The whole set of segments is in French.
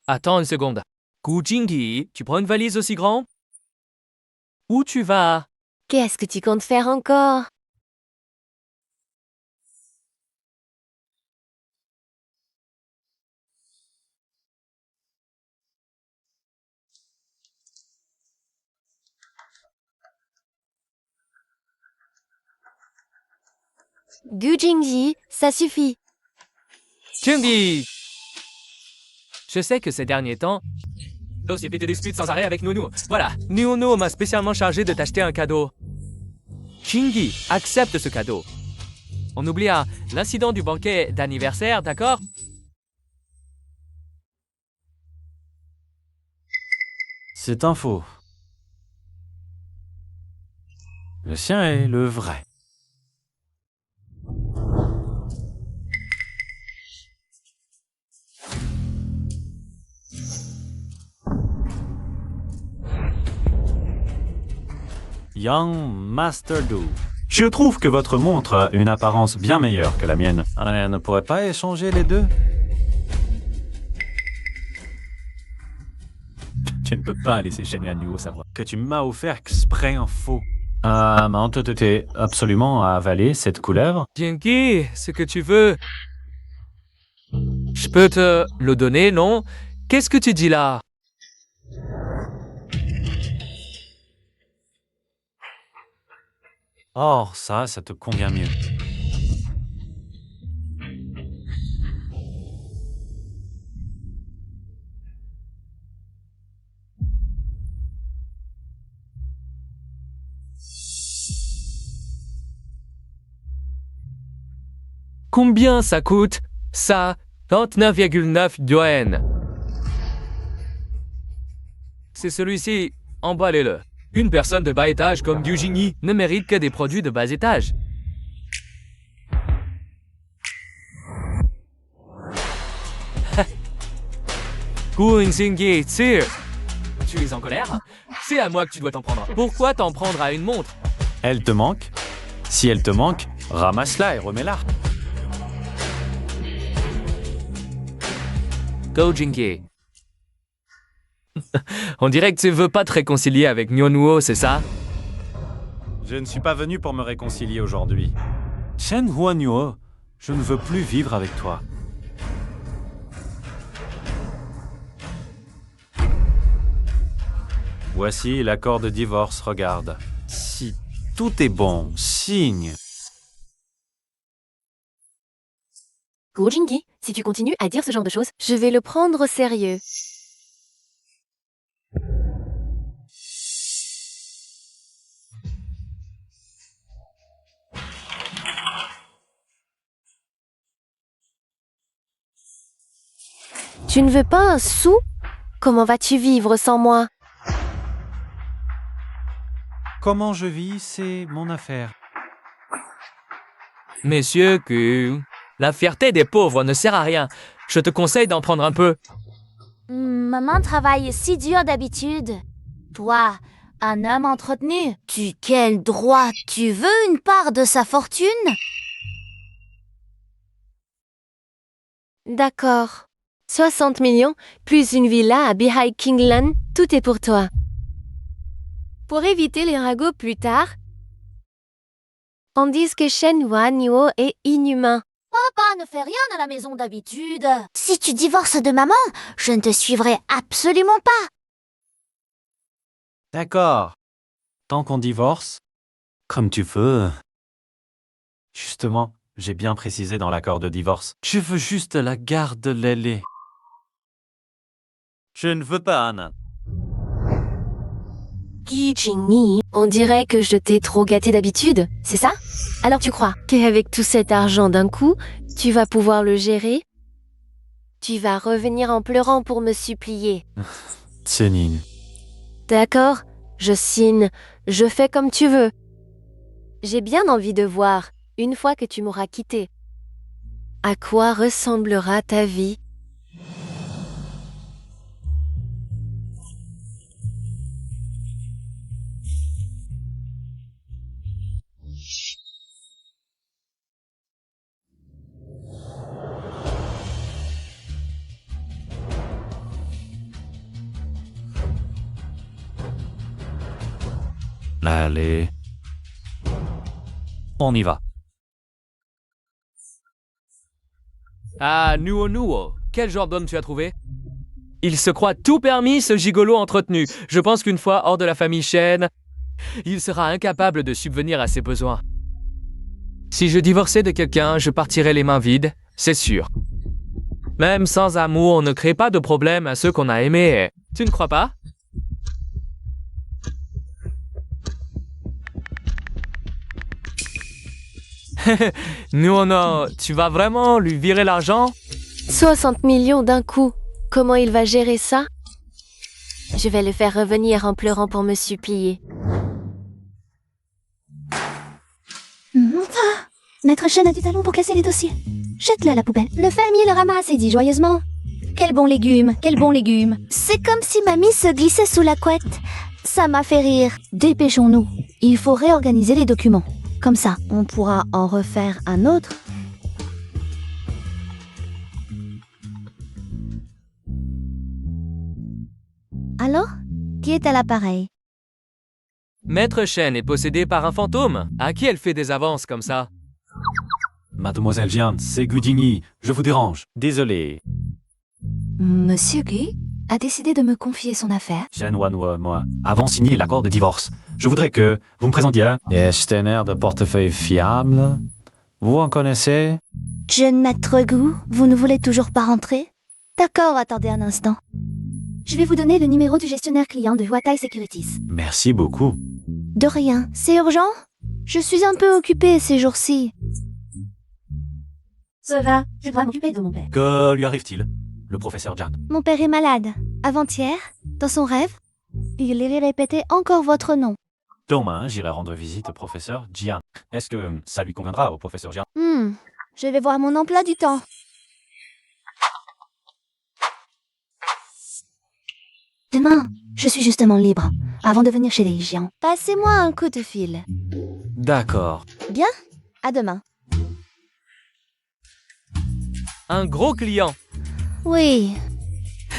Attends une seconde. Gu Jingyi, tu prends une valise aussi grande? Où tu vas? Qu'est-ce que tu comptes faire encore? Gu Jingyi, ça suffit. Jingyi! Je sais que ces derniers temps, aussi tu te disputes sans arrêt avec Nounou. Voilà, Nounou m'a spécialement chargé de t'acheter un cadeau. Jingyi, accepte ce cadeau. On oublie l'incident du banquet d'anniversaire, d'accord? C'est un faux. Le sien est le vrai. Young Master Do. Je trouve que votre montre a une apparence bien meilleure que la mienne. On ne pourrait pas échanger les deux? Tu ne peux pas laisser Shen Yuo savoir que tu m'as offert exprès un faux. On te t'es absolument à avaler cette couleuvre? Jingyi, ce que tu veux. Je peux te le donner, non? Qu'est-ce que tu dis là? Oh, ça te convient mieux. Combien ça coûte? Ça, 29,9 yuan. C'est celui-ci, emballez-le. Une personne de bas étage comme Gu Jingyi ne mérite que des produits de bas étage. Gu Jingyi, tire. Tu es en colère? C'est à moi que tu dois t'en prendre. Pourquoi t'en prendre à une montre? Elle te manque? Si elle te manque, ramasse-la et remets-la. Gu Jingyi. On dirait que tu veux pas te réconcilier avec Nyonuo, c'est ça? Je ne suis pas venu pour me réconcilier aujourd'hui. Chen Huanyuo, je ne veux plus vivre avec toi. Voici l'accord de divorce, regarde. Si tout est bon, signe. Gu Jingyi, si tu continues à dire ce genre de choses, je vais le prendre au sérieux. Tu ne veux pas un sou? Comment vas-tu vivre sans moi? Comment je vis, c'est mon affaire. Messieurs, que la fierté des pauvres ne sert à rien. Je te conseille d'en prendre un peu. Maman travaille si dur d'habitude. Toi, un homme entretenu, quel droit? Tu veux une part de sa fortune? D'accord. 60 millions, plus une villa à Beihai Kingland, tout est pour toi. Pour éviter les ragots plus tard, on dit que Shen Huanyuo est inhumain. Papa ne fait rien à la maison d'habitude. Si tu divorces de maman, je ne te suivrai absolument pas. D'accord. Tant qu'on divorce, comme tu veux. Justement, j'ai bien précisé dans l'accord de divorce. Je veux juste la garde Lélé. Je ne veux pas Anna. Gu Jingyi, on dirait que je t'ai trop gâté d'habitude, c'est ça? Alors tu crois qu'avec tout cet argent d'un coup, tu vas pouvoir le gérer? Tu vas revenir en pleurant pour me supplier. Tsénine. D'accord, je signe, je fais comme tu veux. J'ai bien envie de voir, une fois que tu m'auras quitté, à quoi ressemblera ta vie. Allez. On y va. Ah, Nuo Nuo, quel genre d'homme tu as trouvé? Il se croit tout permis, ce gigolo entretenu. Je pense qu'une fois hors de la famille Shen, il sera incapable de subvenir à ses besoins. Si je divorçais de quelqu'un, je partirais les mains vides, c'est sûr. Même sans amour, on ne crée pas de problème à ceux qu'on a aimés. Tu ne crois pas? Non, tu vas vraiment lui virer l'argent? 60 millions d'un coup. Comment il va gérer ça? Je vais le faire revenir en pleurant pour me supplier. Enfin, Maître Shen a du talent pour casser les dossiers. Jette-le à la poubelle. Le fermier le ramasse et dit joyeusement: quel bon légume, quel bon légume. C'est comme si mamie se glissait sous la couette. Ça m'a fait rire. Dépêchons-nous. Il faut réorganiser les documents. Comme ça, on pourra en refaire un autre. Alors, qui est à l'appareil? Maître Shen est possédé par un fantôme. À qui elle fait des avances comme ça? Mademoiselle Jian, c'est Gudini. Je vous dérange. Désolé. Monsieur Gu a décidé de me confier son affaire. Jian Wanhua, moi, avons signé l'accord de divorce. Je voudrais que vous me présentiez un gestionnaire de portefeuille fiable. Vous en connaissez? Jeune Maître Gu, vous ne voulez toujours pas rentrer? D'accord, attendez un instant. Je vais vous donner le numéro du gestionnaire client de Huatai Securities. Merci beaucoup. De rien, c'est urgent? Je suis un peu occupée ces jours-ci. Ça va, je dois m'occuper de mon père. Que lui arrive-t-il? Le professeur Jian. Mon père est malade. Avant-hier, dans son rêve, il répétait encore votre nom. Demain, j'irai rendre visite au professeur Jian. Est-ce que ça lui conviendra au professeur Jian? Je vais voir mon emploi du temps. Demain, je suis justement libre, avant de venir chez les Jian. Passez-moi un coup de fil. D'accord. Bien? À demain. Un gros client. Oui,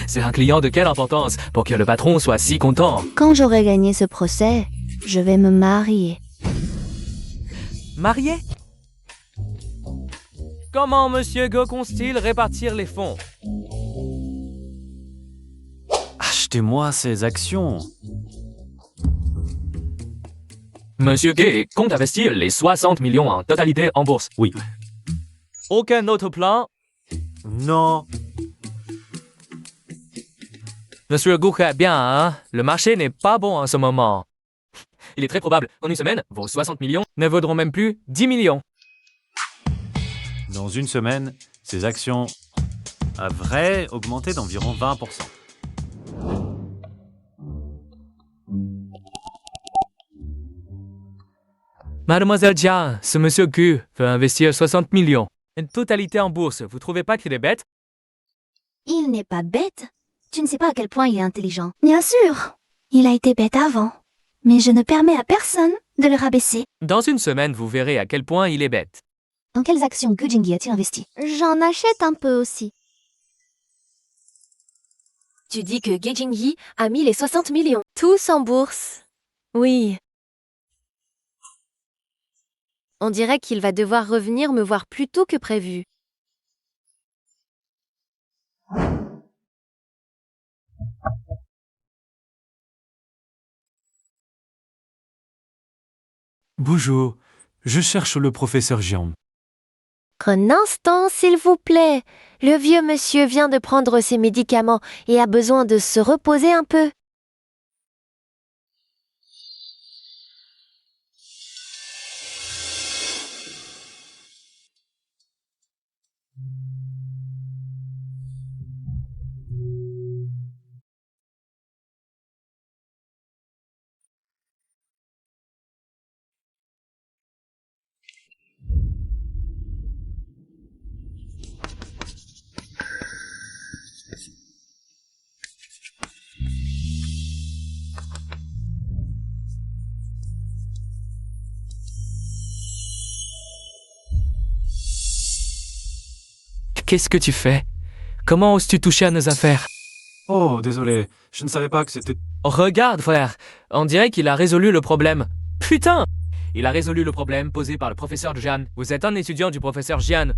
C'est un client de quelle importance pour que le patron soit si content? quand j'aurai gagné ce procès, je vais me marier. Marié? Comment Monsieur Go compte-t-il répartir les fonds? Achetez-moi ces actions. Monsieur Gay compte investir les 60 millions en totalité en bourse. Oui. Aucun autre plan? Non. Monsieur Gu fait bien, hein? Le marché n'est pas bon en ce moment. Il est très probable, en une semaine, vos 60 millions ne vaudront même plus 10 millions. Dans une semaine, ces actions devraient augmenter d'environ 20%. Mademoiselle Jia, ce monsieur Gu veut investir 60 millions. Une totalité en bourse, vous trouvez pas qu'il est bête? Il n'est pas bête. Tu ne sais pas à quel point il est intelligent. Bien sûr, il a été bête avant. Mais je ne permets à personne de le rabaisser. Dans une semaine, vous verrez à quel point il est bête. Dans quelles actions Gu Jingyi a-t-il investi? J'en achète un peu aussi. Tu dis que Ge Jingyi a mis les 60 millions. Tous en bourse. Oui. On dirait qu'il va devoir revenir me voir plus tôt que prévu. Bonjour, je cherche le professeur Jian. Un instant, s'il vous plaît. Le vieux monsieur vient de prendre ses médicaments et a besoin de se reposer un peu. Qu'est-ce que tu fais? Comment oses-tu toucher à nos affaires? Oh, désolé, je ne savais pas que c'était... Regarde, frère, on dirait qu'il a résolu le problème. Putain! Il a résolu le problème posé par le professeur Jian. Vous êtes un étudiant du professeur Jian.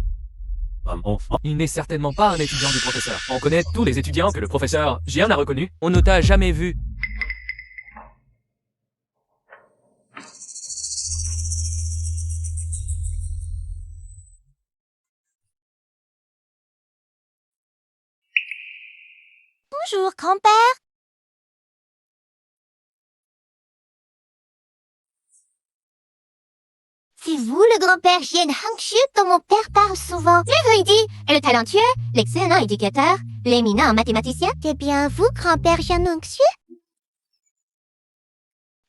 Il n'est certainement pas un étudiant du professeur. On connaît tous les étudiants que le professeur Jian a reconnus. On ne t'a jamais vu. Bonjour, grand-père. C'est vous le grand-père Jian Hangxu dont mon père parle souvent. L'érudit, le talentueux, l'excellent éducateur, l'éminent mathématicien. C'est bien vous, grand-père Jian Hangxu?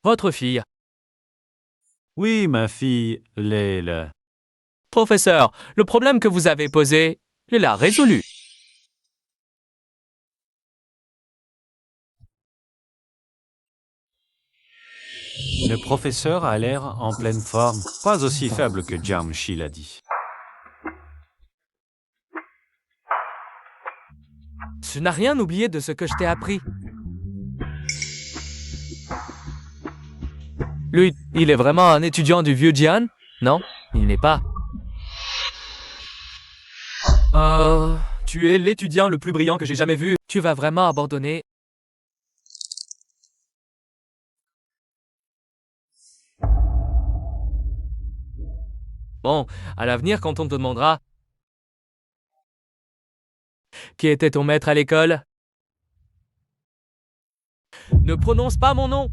Votre fille. Oui, ma fille, Leila. Professeur, le problème que vous avez posé, je l'ai résolu. Le professeur a l'air en pleine forme, pas aussi faible que Jiangshi l'a dit. Tu n'as rien oublié de ce que je t'ai appris. Lui, il est vraiment un étudiant du vieux Jian? Non, il n'est pas. Tu es l'étudiant le plus brillant que j'ai jamais vu. Tu vas vraiment abandonner. Bon, à l'avenir, quand on te demandera qui était ton maître à l'école, ne prononce pas mon nom.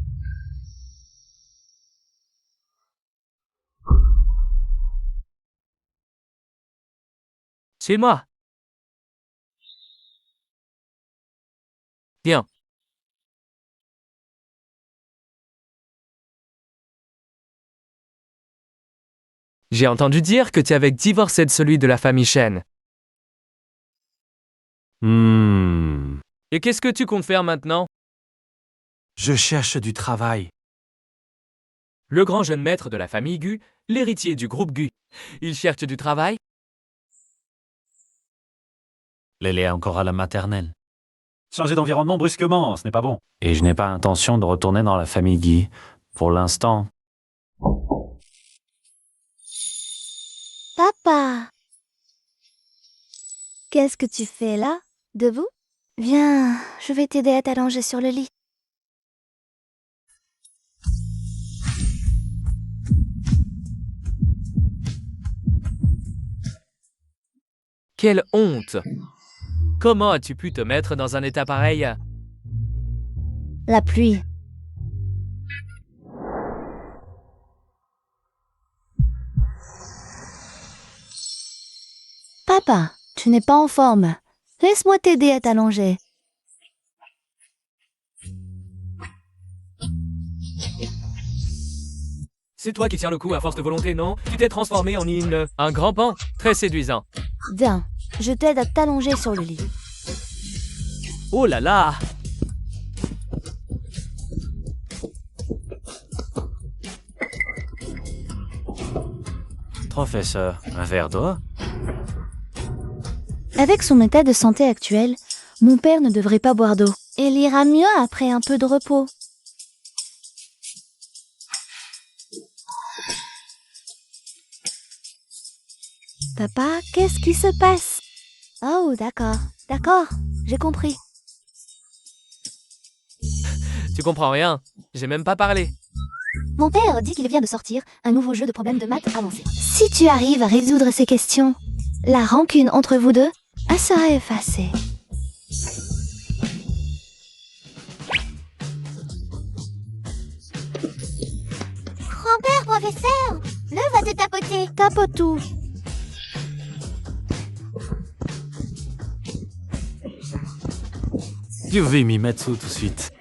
C'est moi. Bien. J'ai entendu dire que tu avais divorcé de celui de la famille Shen. Et qu'est-ce que tu comptes faire maintenant? Je cherche du travail. Le grand jeune maître de la famille Gu, l'héritier du groupe Gu. Il cherche du travail? Lélé est encore à la maternelle. Changer d'environnement brusquement, ce n'est pas bon. Et je n'ai pas intention de retourner dans la famille Guy. Pour l'instant. Papa! Qu'est-ce que tu fais là? Debout? Viens, je vais t'aider à t'allonger sur le lit. Quelle honte! Comment as-tu pu te mettre dans un état pareil? La pluie. Papa, tu n'es pas en forme. Laisse-moi t'aider à t'allonger. C'est toi qui tiens le coup à force de volonté, non? Tu t'es transformé en un grand pan, très séduisant. Viens, je t'aide à t'allonger sur le lit. Oh là là! Professeur, un verre d'eau? Avec son état de santé actuel, mon père ne devrait pas boire d'eau. Il ira mieux après un peu de repos. Papa, qu'est-ce qui se passe? Oh, d'accord, j'ai compris. Tu comprends rien? J'ai même pas parlé. Mon père dit qu'il vient de sortir un nouveau jeu de problèmes de maths avancé. Si tu arrives à résoudre ces questions, la rancune entre vous deux sera effacée. Grand-père, professeur, le va te tapoter. Tapote tout. Je vais m'y mettre tout de suite.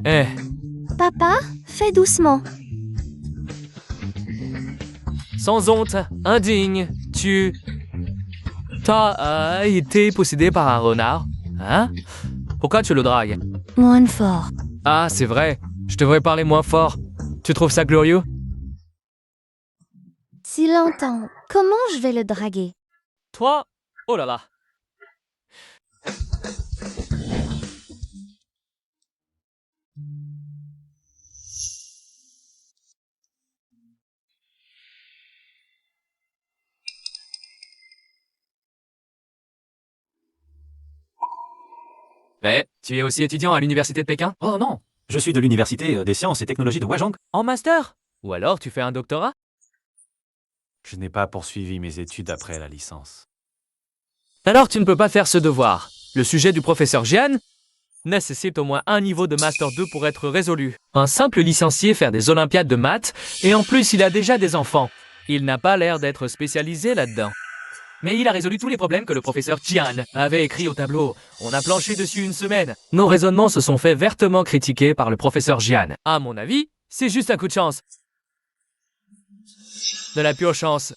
Eh, Papa, fais doucement. sans honte, indigne, tu... T'as été possédé par un renard? Hein? Pourquoi tu le dragues? Moins fort. Ah, c'est vrai. Je devrais parler moins fort. Tu trouves ça glorieux? S'il l'entend, comment je vais le draguer? Toi? Oh là là. Mais tu es aussi étudiant à l'université de Pékin? Oh non, je suis de l'université des sciences et technologies de Huazhong. En master? Ou alors tu fais un doctorat? Je n'ai pas poursuivi mes études après la licence. Alors tu ne peux pas faire ce devoir. Le sujet du professeur Jian nécessite au moins un niveau de Master 2 pour être résolu. Un simple licencié faire des olympiades de maths, et en plus il a déjà des enfants. Il n'a pas l'air d'être spécialisé là-dedans. Mais il a résolu tous les problèmes que le professeur Jian avait écrits au tableau. On a planché dessus une semaine. Nos raisonnements se sont fait vertement critiquer par le professeur Jian. À mon avis, c'est juste un coup de chance. De la pure chance.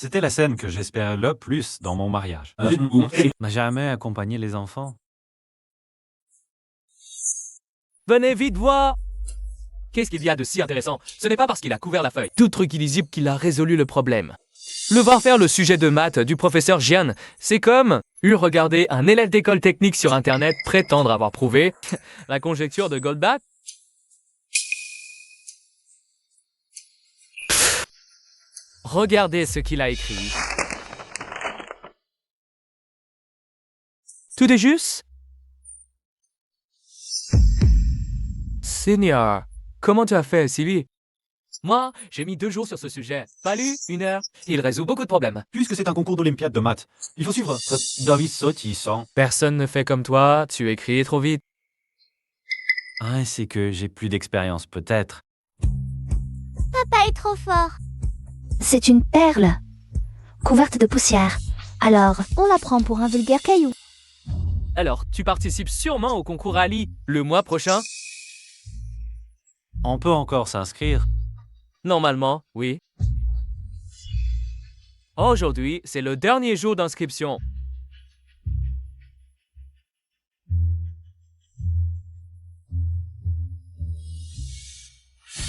C'était la scène que j'espérais le plus dans mon mariage. M'a jamais accompagné les enfants. Venez vite voir! Qu'est-ce qu'il y a de si intéressant? Ce n'est pas parce qu'il a couvert la feuille tout truc illisible qu'il a résolu le problème. Le voir faire le sujet de maths du professeur Jian, c'est comme regarder un élève d'école technique sur Internet prétendre avoir prouvé la conjecture de Goldbach. Regardez ce qu'il a écrit. Tout est juste? Seigneur, comment tu as fait, Sylvie? Moi, j'ai mis 2 jours sur ce sujet. Fallu 1 heure. Il résout beaucoup de problèmes. Puisque c'est un concours d'Olympiade de maths, il faut suivre David Sautisson. Personne ne fait comme toi, tu écris trop vite. Ah, c'est que j'ai plus d'expérience, peut-être. Papa est trop fort. C'est une perle, couverte de poussière. Alors, On la prend pour un vulgaire caillou. Alors, tu participes sûrement au concours Ali le mois prochain? On peut encore s'inscrire. Normalement, oui. Aujourd'hui, c'est le dernier jour d'inscription.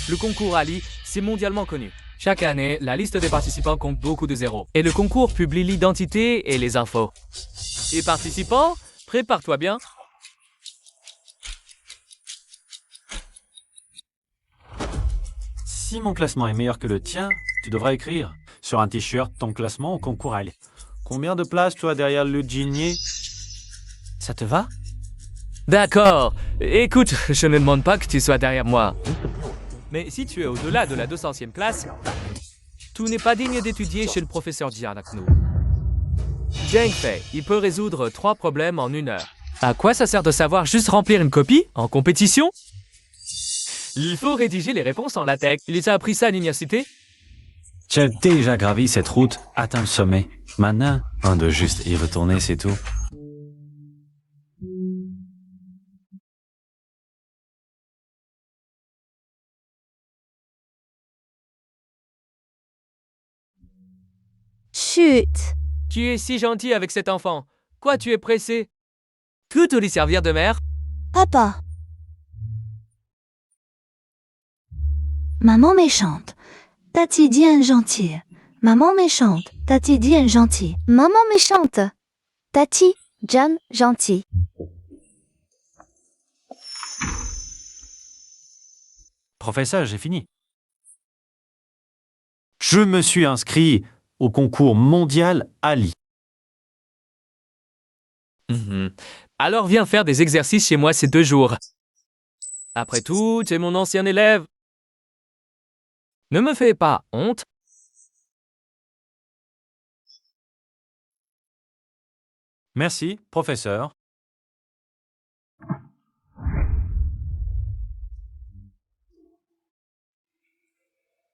Le concours Ali, c'est mondialement connu. Chaque année, la liste des participants compte beaucoup de zéros. Et le concours publie l'identité et les infos. Et participants, prépare-toi bien. Si mon classement est meilleur que le tien, tu devras écrire sur un t-shirt ton classement au concours Ali. Combien de places tu as derrière le dîner? Ça te va? D'accord. Écoute, je ne demande pas que tu sois derrière moi. Mais si tu es au-delà de la 200e place, tout n'est pas digne d'étudier chez le professeur Jian avec nous. Bien fait, il peut résoudre 3 problèmes en 1 heure. À quoi ça sert de savoir juste remplir une copie en compétition? Il faut rédiger les réponses en latex. Il t'a appris ça à l'université? J'ai déjà gravi cette route, atteint le sommet. Maintenant, on doit juste y retourner, c'est tout. Chut! Tu es si gentil avec cet enfant. Quoi, tu es pressé? Tout lui servir de mère? Papa. maman méchante, Tati Diane gentille. Maman méchante, Tati Diane gentille. Maman méchante. Tati, John, gentil. Professeur, j'ai fini. Je me suis inscrit au concours mondial Ali. Alors viens faire des exercices chez moi ces 2 jours. Après tout, tu es mon ancien élève. Ne me fais pas honte. Merci, professeur.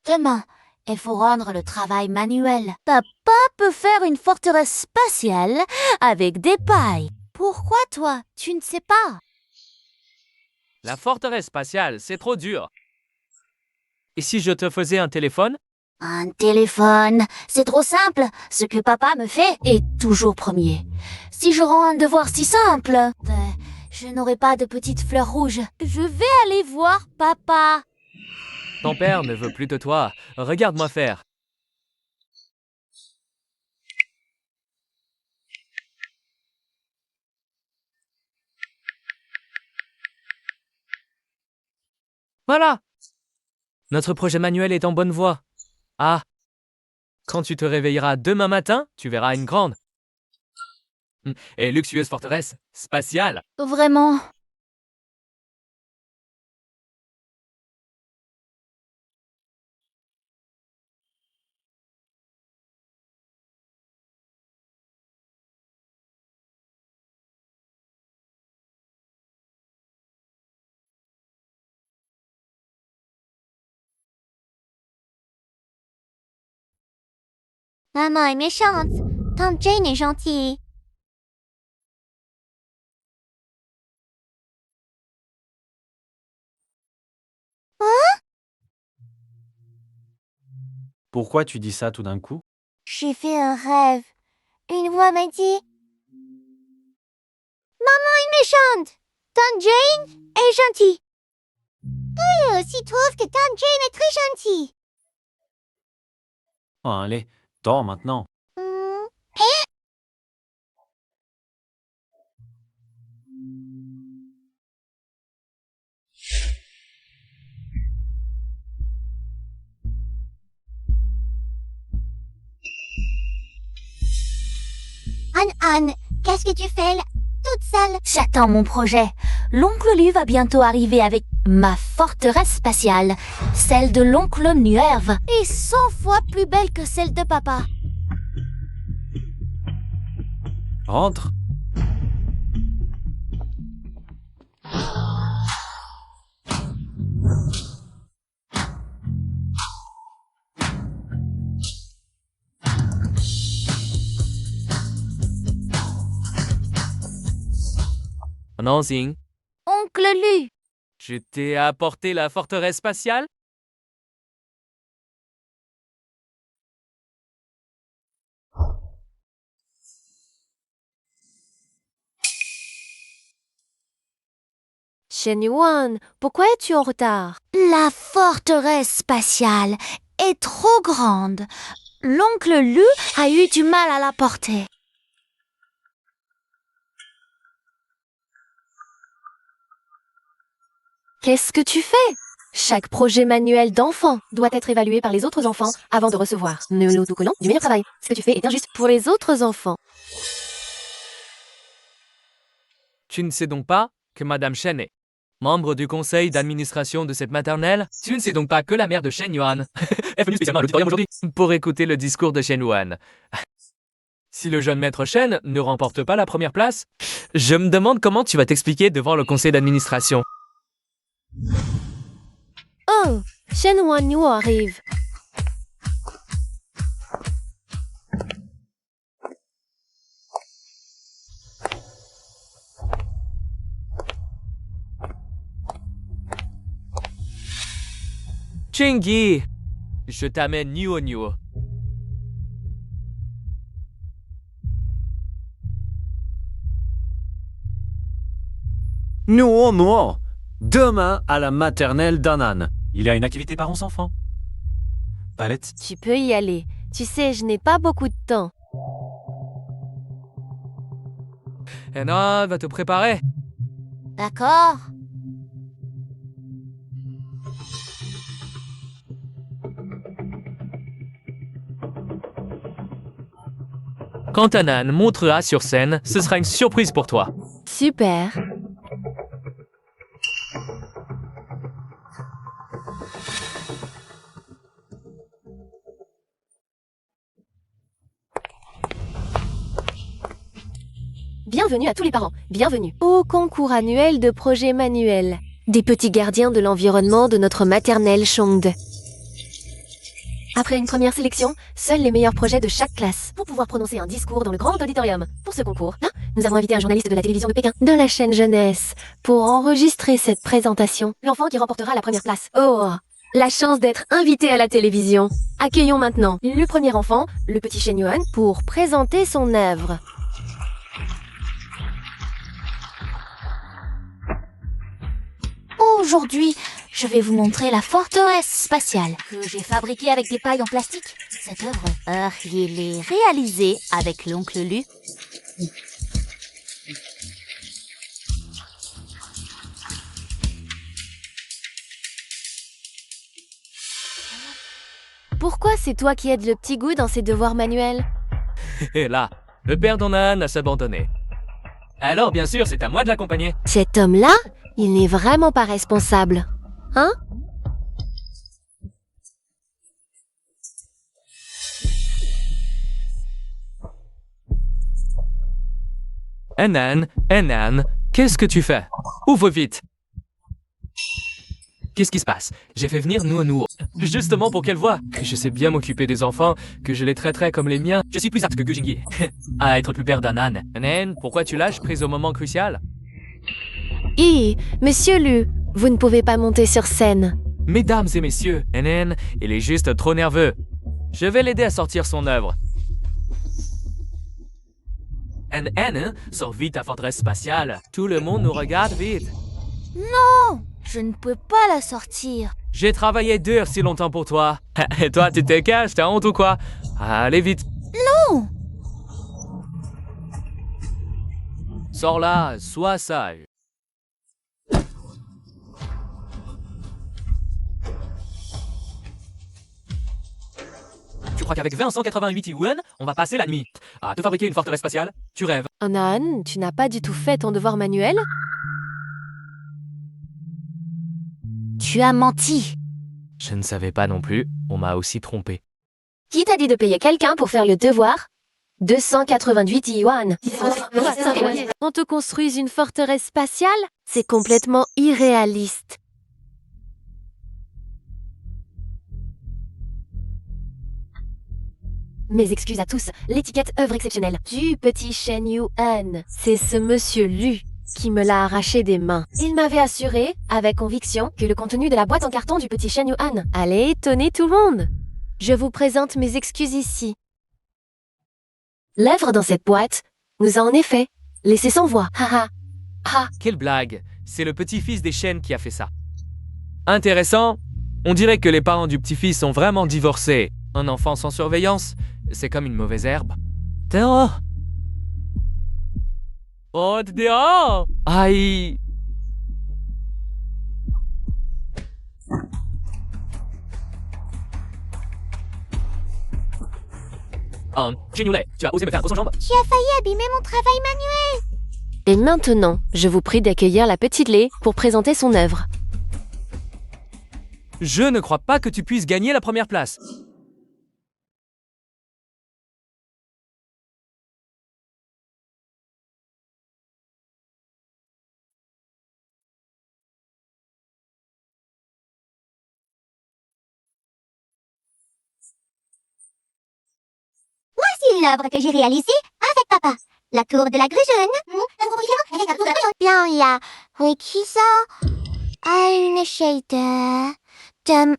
Demain, il faut rendre le travail manuel. Papa peut faire une forteresse spatiale avec des pailles. Pourquoi toi, tu ne sais pas? La forteresse spatiale, c'est trop dur. Et si je te faisais un téléphone? Un téléphone, c'est trop simple. Ce que papa me fait est toujours premier. Si je rends un devoir si simple, je n'aurai pas de petites fleurs rouges. Je vais aller voir papa. Ton père ne veut plus de toi. Regarde-moi faire. Voilà. Notre projet manuel est en bonne voie. Ah. Quand tu te réveilleras demain matin, tu verras une grande et luxueuse forteresse spatiale. Vraiment? Maman est méchante. Tante Jane est gentille. Pourquoi tu dis ça tout d'un coup? J'ai fait un rêve. Une voix m'a dit... Maman est méchante. Tante Jane est gentille. Elle aussi trouve que Tante Jane est très gentille. Oh, allez, dors maintenant. Anne, qu'est-ce que tu fais là, toute seule? J'attends mon projet. L'oncle Lu va bientôt arriver avec ma forteresse spatiale, celle de l'oncle Nuerve. Et 100 fois plus belle que celle de papa. Rentre. Nanzing, Oncle Lu. je t'ai apporté la forteresse spatiale? Shen Yuan, pourquoi es-tu en retard? La forteresse spatiale est trop grande. L'oncle Lu a eu du mal à la porter. Qu'est-ce que tu fais? Chaque projet manuel d'enfant doit être évalué par les autres enfants avant de recevoir le autocollant du meilleur travail. Ce que tu fais est injuste pour les autres enfants. Tu ne sais donc pas que Madame Shen est membre du conseil d'administration de cette maternelle? Tu ne sais donc pas que la mère de Shen Yuan est venue spécialement à l'auditorium aujourd'hui pour écouter le discours de Shen Yuan. Si le jeune maître Shen ne remporte pas la première place, je me demande comment tu vas t'expliquer devant le conseil d'administration. Oh, Shen Yuan Yu arrive. Chingy, je t'amène Nuo Nuo. Nuo Nuo. Demain à la maternelle d'Anan. Il y a une activité par 11 enfants. Palette. Tu peux y aller. Tu sais, je n'ai pas beaucoup de temps. Anna va te préparer. D'accord. Quand Anan montera sur scène, ce sera une surprise pour toi. Super. Bienvenue à tous les parents. Bienvenue au concours annuel de projets manuels. Des petits gardiens de l'environnement de notre maternelle Chongde. Après une première sélection, seuls les meilleurs projets de chaque classe pour pouvoir prononcer un discours dans le grand auditorium. Pour ce concours, nous avons invité un journaliste de la télévision de Pékin, de la chaîne Jeunesse, pour enregistrer cette présentation. L'enfant qui remportera la première place. Oh, la chance d'être invité à la télévision. Accueillons maintenant le premier enfant, le petit Shen Yuan, pour présenter son œuvre. Aujourd'hui, je vais vous montrer la forteresse spatiale que j'ai fabriquée avec des pailles en plastique. Cette œuvre, il est réalisée avec l'oncle Lu. Pourquoi c'est toi qui aides le petit goût dans ses devoirs manuels? Et là, le père d'Onan a s'abandonné. Alors, bien sûr, c'est à moi de l'accompagner. Cet homme-là, il n'est vraiment pas responsable. Hein? Enan, qu'est-ce que tu fais? Ouvre vite. Qu'est-ce qui se passe? J'ai fait venir Nounou, justement pour qu'elle voie que je sais bien m'occuper des enfants, que je les traiterai comme les miens. Je suis plus apte que Gujingi à être plus père d'Anan. Enan, pourquoi tu lâches prise au moment crucial? Monsieur Lu, vous ne pouvez pas monter sur scène. Mesdames et messieurs, Enan, il est juste trop nerveux. Je vais l'aider à sortir son œuvre. Enan, sors vite ta forteresse spatiale. Tout le monde nous regarde vite. Je ne peux pas la sortir. J'ai travaillé dur si longtemps pour toi. Et toi, tu te caches, t'as honte ou quoi? Allez vite. Non! Sors là, sois sage. Tu crois qu'avec 188 yuan, on va passer la nuit à te fabriquer une forteresse spatiale? Tu rêves. Onan, tu n'as pas du tout fait ton devoir manuel? Tu as menti. Je ne savais pas non plus, on m'a aussi trompé. Qui t'a dit de payer quelqu'un pour faire le devoir? 288 yuan. On te construise une forteresse spatiale? C'est complètement irréaliste. Mes excuses à tous, l'étiquette œuvre exceptionnelle du petit Shen Yuan. C'est ce monsieur Lu qui me l'a arraché des mains. Il m'avait assuré, avec conviction, que le contenu de la boîte en carton du petit Shen Yuan allait étonner tout le monde. Je vous présente mes excuses ici. L'œuvre dans cette boîte nous a en effet laissé sans voix. Haha. Ha. Quelle blague! C'est le petit-fils des Shen qui a fait ça. Intéressant. On dirait que les parents du petit-fils sont vraiment divorcés. Un enfant sans surveillance, c'est comme une mauvaise herbe. Dehors! Oh, dehors! Aïe! Genoulet, tu as osé me faire un gros sans jambe? Tu as failli abîmer mon travail manuel. Et maintenant, je vous prie d'accueillir la petite Lé pour présenter son œuvre. Je ne crois pas que tu puisses gagner la première place. C'est l'œuvre que j'ai réalisée avec papa. La tour de la grue jaune. Bien là. Oui, qui ça? À une échelle de 1%.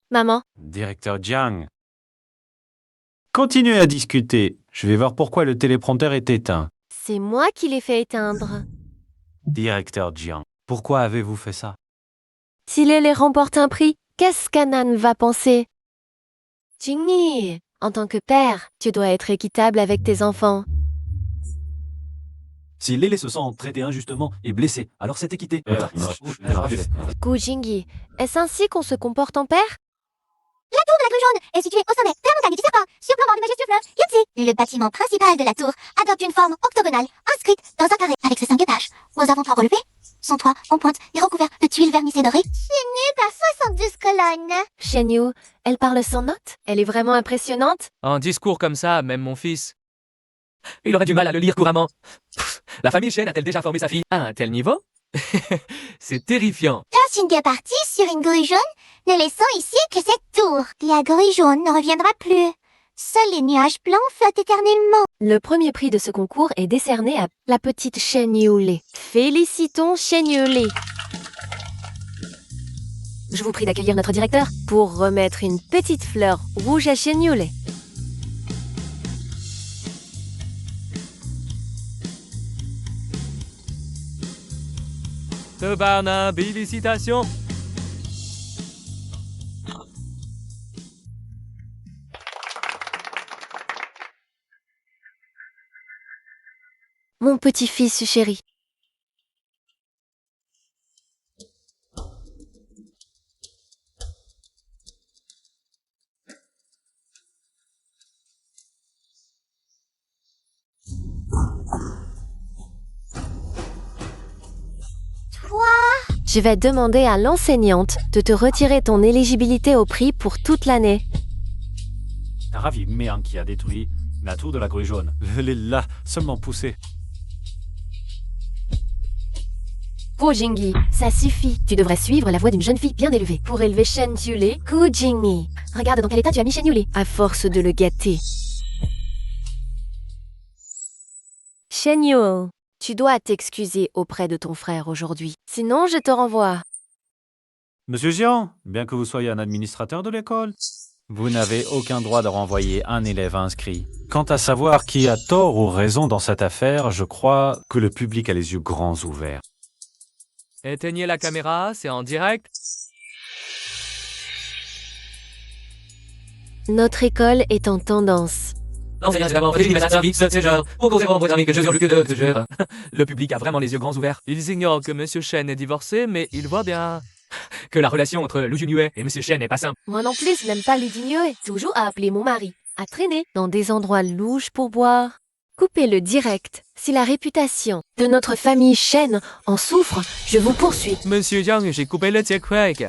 Maman, Directeur Jiang. Continuez à discuter. Je vais voir pourquoi le téléprompteur est éteint. c'est moi qui l'ai fait éteindre. Directeur Jiang. Pourquoi avez-vous fait ça? Si Lélé remporte un prix, qu'est-ce qu'Anan va penser? Jingni, en tant que père, tu dois être équitable avec tes enfants. Si Lélé se sent traité injustement et blessé, alors c'est équité. Gu Jingyi, est-ce ainsi qu'on se comporte en père? La tour de la grue jaune est située au sommet de la montagne du serpent, surplombant le majestueux fleuve Yangtze. Le bâtiment principal de la tour adopte une forme octogonale, inscrite dans un carré avec ses 5 étages. Aux avant-toits relevés, son toit en pointe est recouvert de tuiles vernissées dorées. Tenu par 72 colonnes. Shen Yu, elle parle sans notes? Elle est vraiment impressionnante? Un discours comme ça, même mon fils. Il aurait du mal à le lire couramment. Pff, la famille Shen a-t-elle déjà formé sa fille à un tel niveau? C'est terrifiant. Lance une gueux partie sur une grue jaune, ne laissant ici que cette tour. La grue jaune ne reviendra plus. Seuls les nuages blancs flottent éternellement. Le premier prix de ce concours est décerné à la petite Shen Yu Lé. Félicitons Shen Yu Lé. Je vous prie d'accueillir notre directeur pour remettre une petite fleur rouge à Shen Yu Lé. Tabarnak, félicitations. Mon petit-fils chéri. Je vais demander à l'enseignante de te retirer ton éligibilité au prix pour toute l'année. Ravi Méang qui a détruit la tour de la grue jaune. Elle est là, seulement poussée. Gu Jingyi, ça suffit. Tu devrais suivre la voie d'une jeune fille bien élevée. Pour élever Shen Yule, Gu Jingyi. Regarde dans quel état tu as mis Shen Yule. À force de le gâter. Shen Yule, tu dois t'excuser auprès de ton frère aujourd'hui. Sinon, je te renvoie. Monsieur Jiang, bien que vous soyez un administrateur de l'école, vous n'avez aucun droit de renvoyer un élève inscrit. Quant à savoir qui a tort ou raison dans cette affaire, je crois que le public a les yeux grands ouverts. Éteignez la caméra, c'est en direct. Notre école est en tendance. Le public a vraiment les yeux grands ouverts. Ils ignorent que Monsieur Shen est divorcé, mais ils voient bien que la relation entre Lu Junyue et Monsieur Shen n'est pas simple. Moi non plus, je n'aime pas Lu Junyue. Toujours à appeler mon mari. À traîner dans des endroits louches pour boire. Coupez-le direct. Si la réputation de notre famille Shen en souffre, je vous poursuis. Monsieur Jiang, j'ai coupé le tic-tac.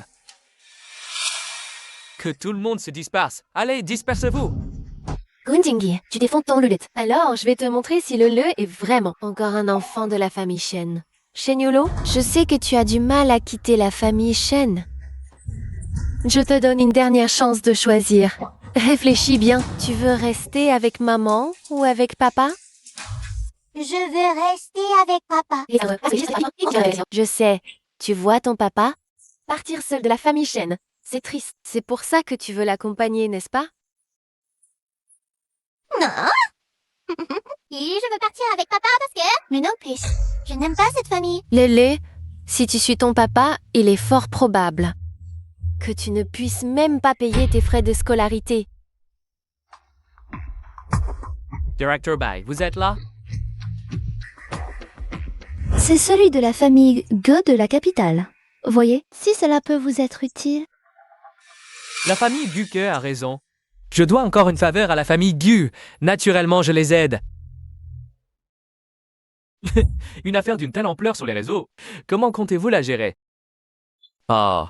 Que tout le monde se disperse. Allez, dispersez-vous. Gu Jingyi, tu défends ton Lulut. Alors, je vais te montrer si le est vraiment encore un enfant de la famille Shen. Shen Yule, je sais que tu as du mal à quitter la famille Shen. Je te donne une dernière chance de choisir. Réfléchis bien. Tu veux rester avec maman ou avec papa? Je veux rester avec papa. Je sais. Tu vois ton papa? Partir seul de la famille Shen. C'est triste. C'est pour ça que tu veux l'accompagner, n'est-ce pas? Non. Et je veux partir avec papa parce que... Mais non plus. Je n'aime pas cette famille. Lélé, si tu suis ton papa, il est fort probable que tu ne puisses même pas payer tes frais de scolarité. Director Bai, vous êtes là? C'est celui de la famille Ge de la capitale. Voyez, si cela peut vous être utile. La famille Guke a raison. Je dois encore une faveur à la famille Gu. Naturellement, je les aide. Une affaire d'une telle ampleur sur les réseaux. Comment comptez-vous la gérer? Oh,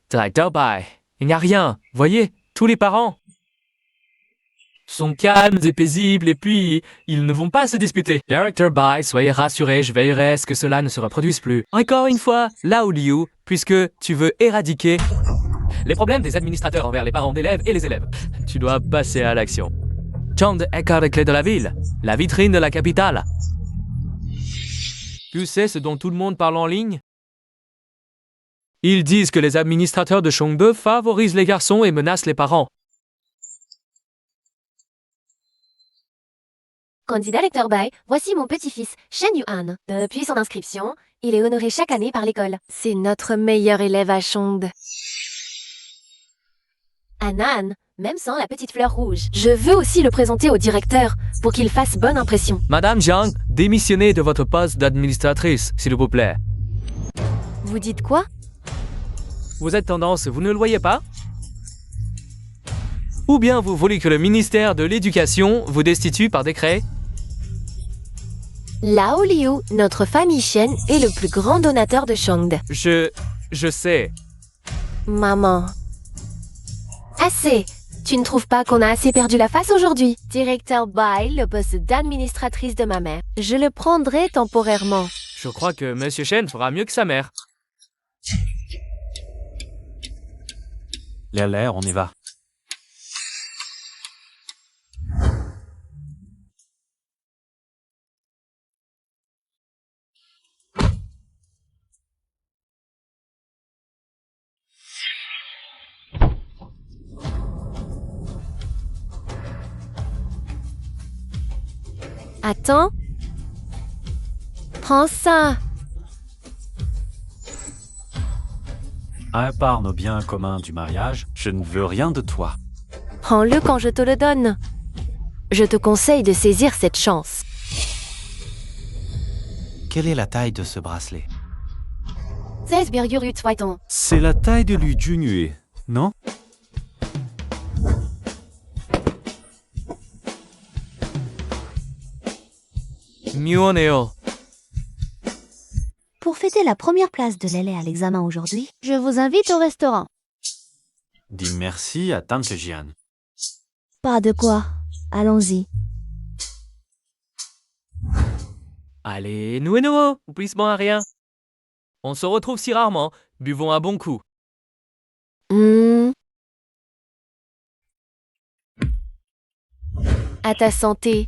Directeur Bai, il n'y a rien. Voyez, tous les parents sont calmes et paisibles et puis ils ne vont pas se disputer. Director Bai, soyez rassuré, je veillerai à ce que cela ne se reproduise plus. Encore une fois, Lao Liu, puisque tu veux éradiquer les problèmes des administrateurs envers les parents d'élèves et les élèves. Tu dois passer à l'action. Chand écarte les clés de la ville, la vitrine de la capitale. Tu sais ce dont tout le monde parle en ligne? Ils disent que les administrateurs de Chongde favorisent les garçons et menacent les parents. Candidat lecteur Bai, voici mon petit-fils, Shen Yuan. Depuis son inscription, il est honoré chaque année par l'école. C'est notre meilleur élève à Chongde. Anan, même sans la petite fleur rouge. Je veux aussi le présenter au directeur pour qu'il fasse bonne impression. Madame Jiang, démissionnez de votre poste d'administratrice, s'il vous plaît. Vous dites quoi? Vous êtes tendance, vous ne le voyez pas? Ou bien vous voulez que le ministère de l'Éducation vous destitue par décret? Lao Liu, notre famille Shen, est le plus grand donateur de Chongde. Je sais. Maman. Assez! Tu ne trouves pas qu'on a assez perdu la face aujourd'hui? Directeur Bai, le poste d'administratrice de ma mère. Je le prendrai temporairement. Je crois que Monsieur Shen fera mieux que sa mère. L'air, on y va. Attends. Prends ça. À part nos biens communs du mariage, je ne veux rien de toi. Prends-le quand je te le donne. Je te conseille de saisir cette chance. Quelle est la taille de ce bracelet? 16,2 C'est la taille de Lu Junyue, non? Muoneo. Pour fêter la première place de Lélé à l'examen aujourd'hui, je vous invite au restaurant. Dis merci à Tante Jeanne. Pas de quoi. Allons-y. Allez, nous, oublie bon à rien. On se retrouve si rarement, buvons un bon coup. À ta santé.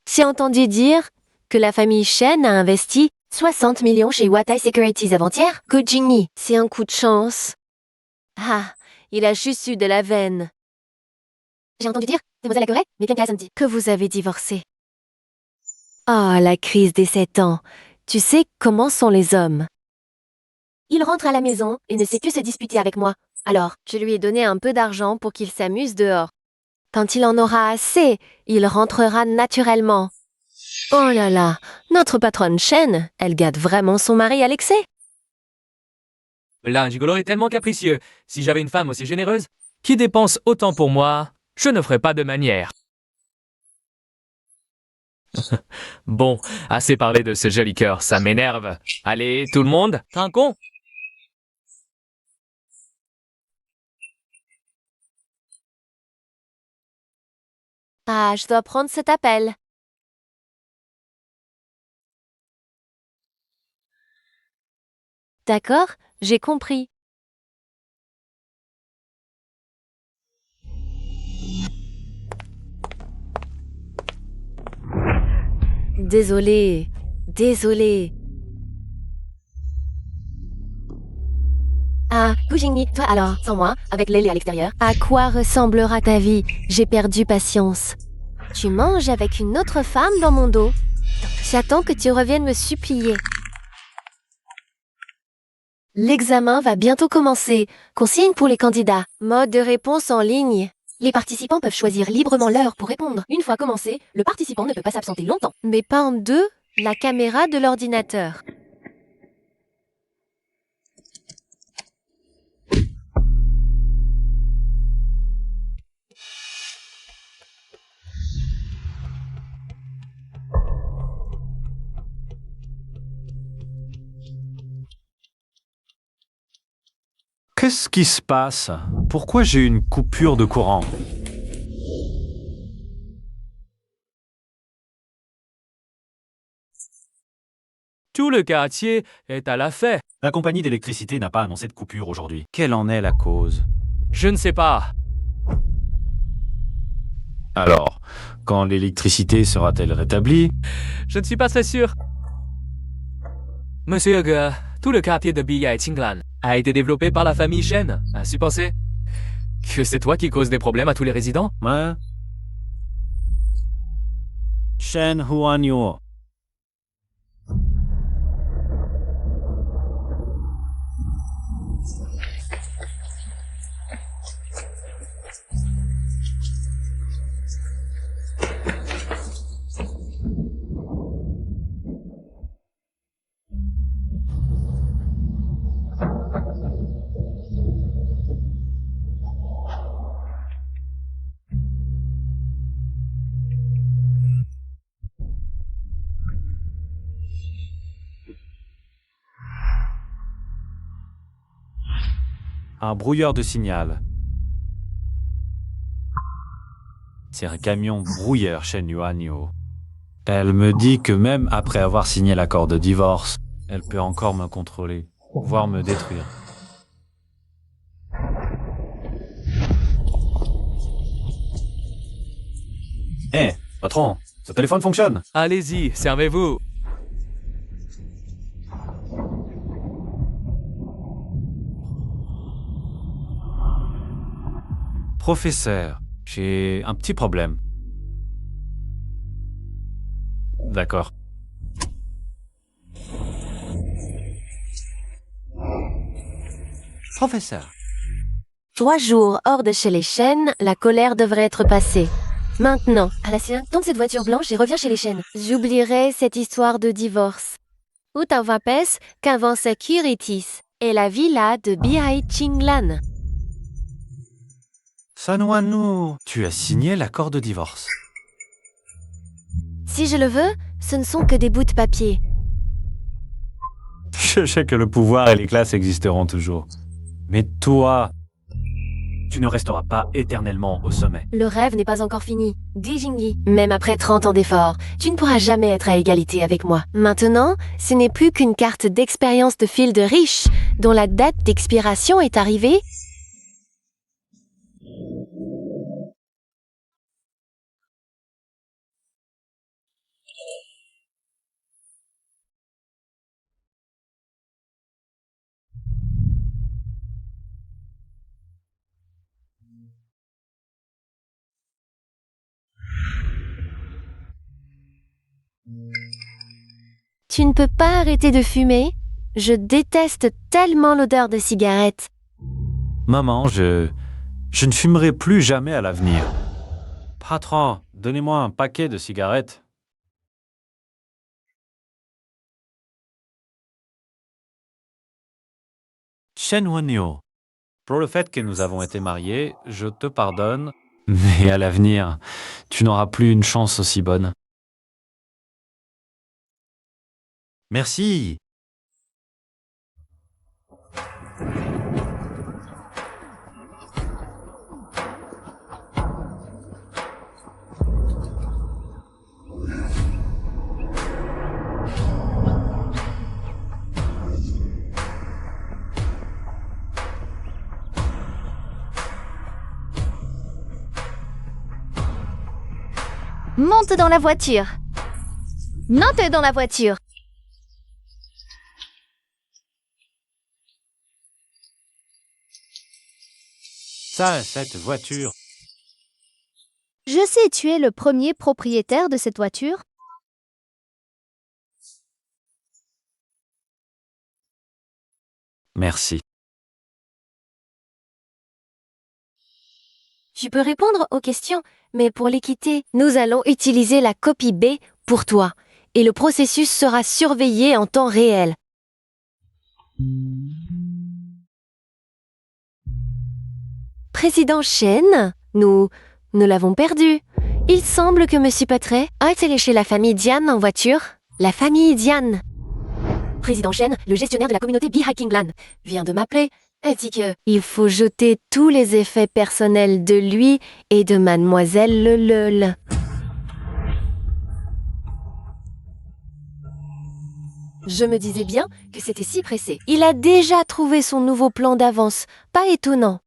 J'ai entendu dire que la famille Shen a investi 60 millions chez Watai Securities avant-hier. Kojingni, c'est un coup de chance. Ah, il a juste eu de la veine. J'ai entendu dire, Demoiselle Lagueret, mais bien samedi. Que vous avez divorcé. Ah, la crise des 7 ans. Tu sais comment sont les hommes. Il rentre à la maison et ne sait que se disputer avec moi. Alors, Je lui ai donné un peu d'argent pour qu'il s'amuse dehors. Quand il en aura assez, il rentrera naturellement. Oh là là, notre patronne Shen, elle gâte vraiment son mari à l'excès. L'un gigolo est tellement capricieux. Si j'avais une femme aussi généreuse, qui dépense autant pour moi, je ne ferais pas de manière. Bon, assez parlé de ce joli cœur, ça m'énerve. Allez, tout le monde, t'es un con? Ah, je dois prendre cet appel. D'accord, j'ai compris. Désolée. ah, Kujingni, toi alors, sans moi, avec Lélé à l'extérieur. À quoi ressemblera ta vie? J'ai perdu patience. Tu manges avec une autre femme dans mon dos. J'attends que tu reviennes me supplier. L'examen va bientôt commencer. Consigne pour les candidats. Mode de réponse en ligne. Les participants peuvent choisir librement l'heure pour répondre. Une fois commencé, le participant ne peut pas s'absenter longtemps. Mais pas en deux, la caméra de l'ordinateur. Qu'est-ce qui se passe? Pourquoi j'ai une coupure de courant? Tout le quartier est à la fête. La compagnie d'électricité n'a pas annoncé de coupure aujourd'hui. Quelle en est la cause? Je ne sais pas. Alors, quand l'électricité sera-t-elle rétablie? Je ne suis pas très sûr. Monsieur Ge, tout le quartier de Biyai Qinglan a été développé par la famille Shen. As-tu pensé que c'est toi qui causes des problèmes à tous les résidents? Ouais. Shen Huanyo. Un brouilleur de signal. C'est un camion brouilleur chez Nuanio. Elle me dit que même après avoir signé l'accord de divorce, elle peut encore me contrôler, voire me détruire. Hé, patron, ce téléphone fonctionne. Allez-y, servez-vous. Professeur, j'ai un petit problème. D'accord. Professeur. 3 jours hors de chez les Shen, la colère devrait être passée. Maintenant, Alacien, tombe cette voiture blanche et reviens chez les Shen. j'oublierai cette histoire de divorce. Utawapes, qu'avant Securities, et la villa de Bihai Qinglan. Sanwanu, tu as signé l'accord de divorce. Si je le veux, ce ne sont que des bouts de papier. Je sais que le pouvoir et les classes existeront toujours. Mais toi, tu ne resteras pas éternellement au sommet. Le rêve n'est pas encore fini. Dis Jingy, même après 30 ans d'efforts, tu ne pourras jamais être à égalité avec moi. Maintenant, ce n'est plus qu'une carte d'expérience de fil de riche, dont la date d'expiration est arrivée. Tu ne peux pas arrêter de fumer? Je déteste tellement l'odeur de cigarette. Maman, je ne fumerai plus jamais à l'avenir. Patron, donnez-moi un paquet de cigarettes. Chen Wenyo, pour le fait que nous avons été mariés, je te pardonne, mais à l'avenir, tu n'auras plus une chance aussi bonne. Merci. Monte dans la voiture. Monte dans la voiture. Ça, cette voiture. Je sais, tu es le premier propriétaire de cette voiture. Merci. Tu peux répondre aux questions, mais pour les quitter, nous allons utiliser la copie B pour toi, et le processus sera surveillé en temps réel. Président Shen, nous l'avons perdu. Il semble que Monsieur Patray a été chez la famille Diane en voiture. La famille Diane. Président Shen, le gestionnaire de la communauté Bihakinglan, vient de m'appeler. Elle dit que il faut jeter tous les effets personnels de lui et de Mademoiselle Lelele. Je me disais bien que c'était si pressé. Il a déjà trouvé son nouveau plan d'avance. Pas étonnant.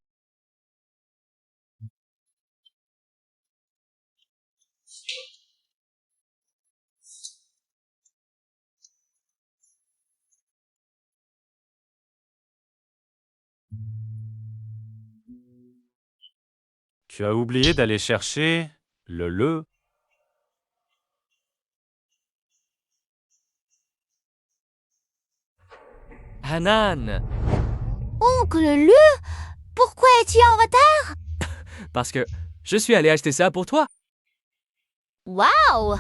Tu as oublié d'aller chercher le. Hanan, Oncle Lu, pourquoi es-tu en retard? parce que je suis allé acheter ça pour toi. Waouh!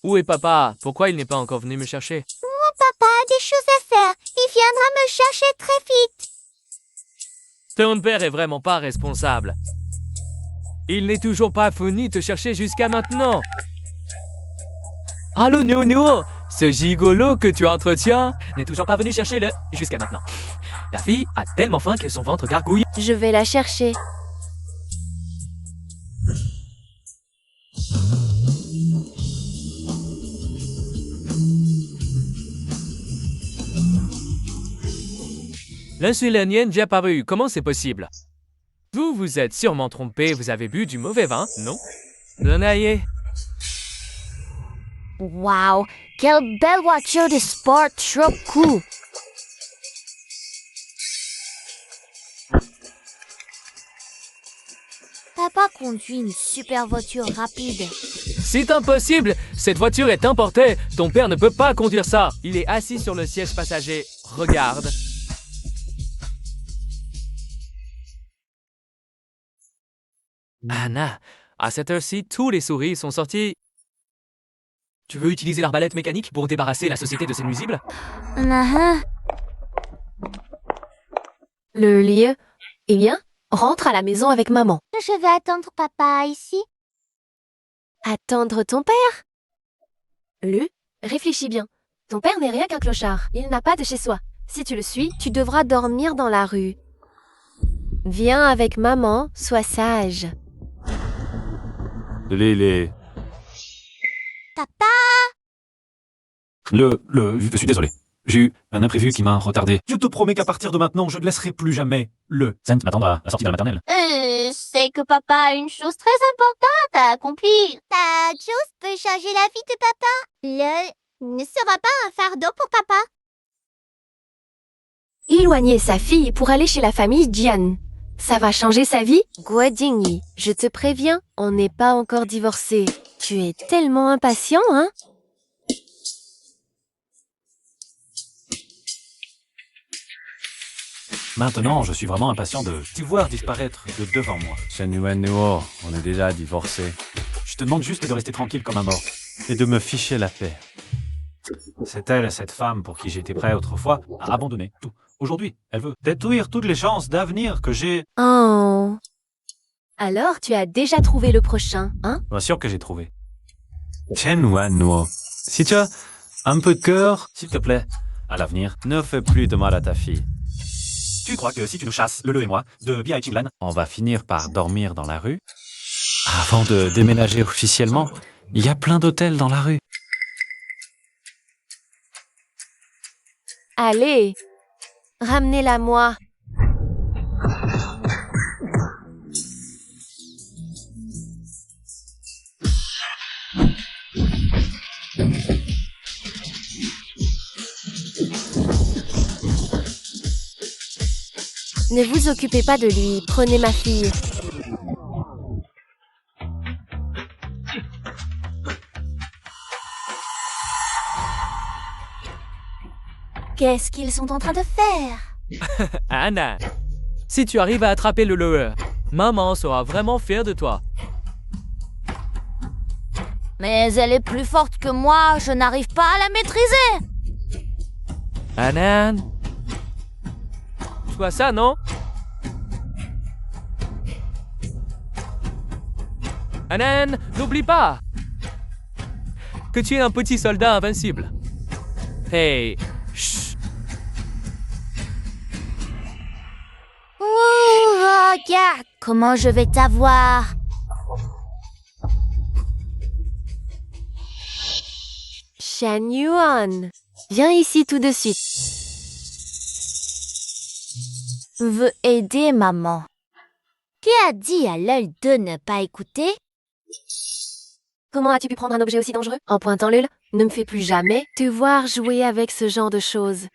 Où est papa? Pourquoi il n'est pas encore venu me chercher? Papa a des choses à faire. Il viendra me chercher très vite. Ton père est vraiment pas responsable. Il n'est toujours pas venu te chercher jusqu'à maintenant. Allô, Nono, ce gigolo que tu entretiens n'est toujours pas venu chercher le jusqu'à maintenant. La fille a tellement faim que son ventre gargouille. Je vais la chercher. L'insuline n'a déjà paru. Comment c'est possible? Vous vous êtes sûrement trompé. Vous avez bu du mauvais vin, non? Donaillé. Waouh! Quelle belle voiture de sport, trop cool! Papa conduit une super voiture rapide. C'est impossible. Cette voiture est importée. Ton père ne peut pas conduire ça. Il est assis sur le siège passager. Regarde. Anna, à cette heure-ci, tous les souris sont sortis. Tu veux utiliser l'arbalète mécanique pour débarrasser la société de ces nuisibles? Le lieu? Eh bien, rentre à la maison avec maman. Je vais attendre papa ici. Attendre ton père? Réfléchis bien. Ton père n'est rien qu'un clochard. Il n'a pas de chez soi. Si tu le suis, tu devras dormir dans la rue. Viens avec maman, sois sage. Les... Papa! Je suis désolé. J'ai eu un imprévu qui m'a retardé. Je te promets qu'à partir de maintenant, je ne laisserai plus jamais Sainte m'attendre à la sortie de la maternelle. C'est que papa a une chose très importante à accomplir. Ta chose peut changer la vie de papa. Ne sera pas un fardeau pour papa. Éloigner sa fille pour aller chez la famille Jian. Ça va changer sa vie? Guodingyi, je te préviens, on n'est pas encore divorcés. Tu es tellement impatient, hein? Maintenant, je suis vraiment impatient de te voir disparaître de devant moi. Shen Yuan Nuo, on est déjà divorcés. Je te demande juste de rester tranquille comme un mort. Et de me ficher la paix. C'est elle, cette femme pour qui j'étais prêt autrefois à abandonner tout. Aujourd'hui, elle veut détruire toutes les chances d'avenir que j'ai. Oh. Alors tu as déjà trouvé le prochain, hein? Bien sûr que j'ai trouvé. Shen Yuan Nuo, si tu as un peu de cœur, S'il te plaît, à l'avenir, ne fais plus de mal à ta fille. tu crois que si tu nous chasses, le et moi, de Bia et Qinglan, On va finir par dormir dans la rue. Avant de déménager officiellement, il y a plein d'hôtels dans la rue. Allez, ramenez-la moi. Ne vous occupez pas de lui, prenez ma fille. Qu'est-ce qu'ils sont en train de faire? Anna, si tu arrives à attraper le leurre, maman sera vraiment fière de toi. Mais elle est plus forte que moi, je n'arrive pas à la maîtriser. Anna, tu vois ça, non? Anan, n'oublie pas que tu es un petit soldat invincible. Hey, chut. Ouh, regarde comment je vais t'avoir. Shen Yuan, viens ici tout de suite. Veux aider maman. Qui a dit à l'œil de ne pas écouter? Comment as-tu pu prendre un objet aussi dangereux? En pointant l'œil, ne me fais plus jamais te voir jouer avec ce genre de choses.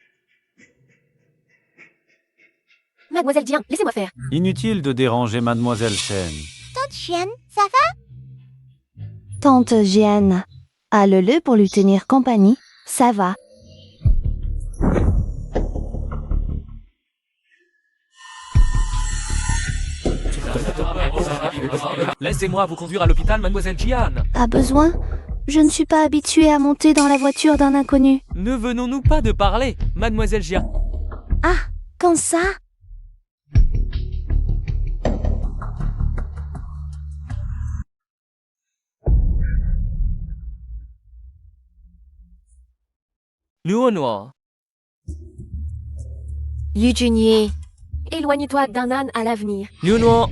Mademoiselle Jian, laissez-moi faire. Inutile de déranger Mademoiselle Shen. Tante chienne, ça va? Tante Jeanne a le pour lui tenir compagnie. Ça va. Laissez-moi vous conduire à l'hôpital, mademoiselle Jian. Pas besoin. Je ne suis pas habituée à monter dans la voiture d'un inconnu. Ne venons-nous pas de parler, mademoiselle Jian? Ah, quand ça? Luonuo, Liu Junye, éloigne-toi d'un âne à l'avenir. Luonuo,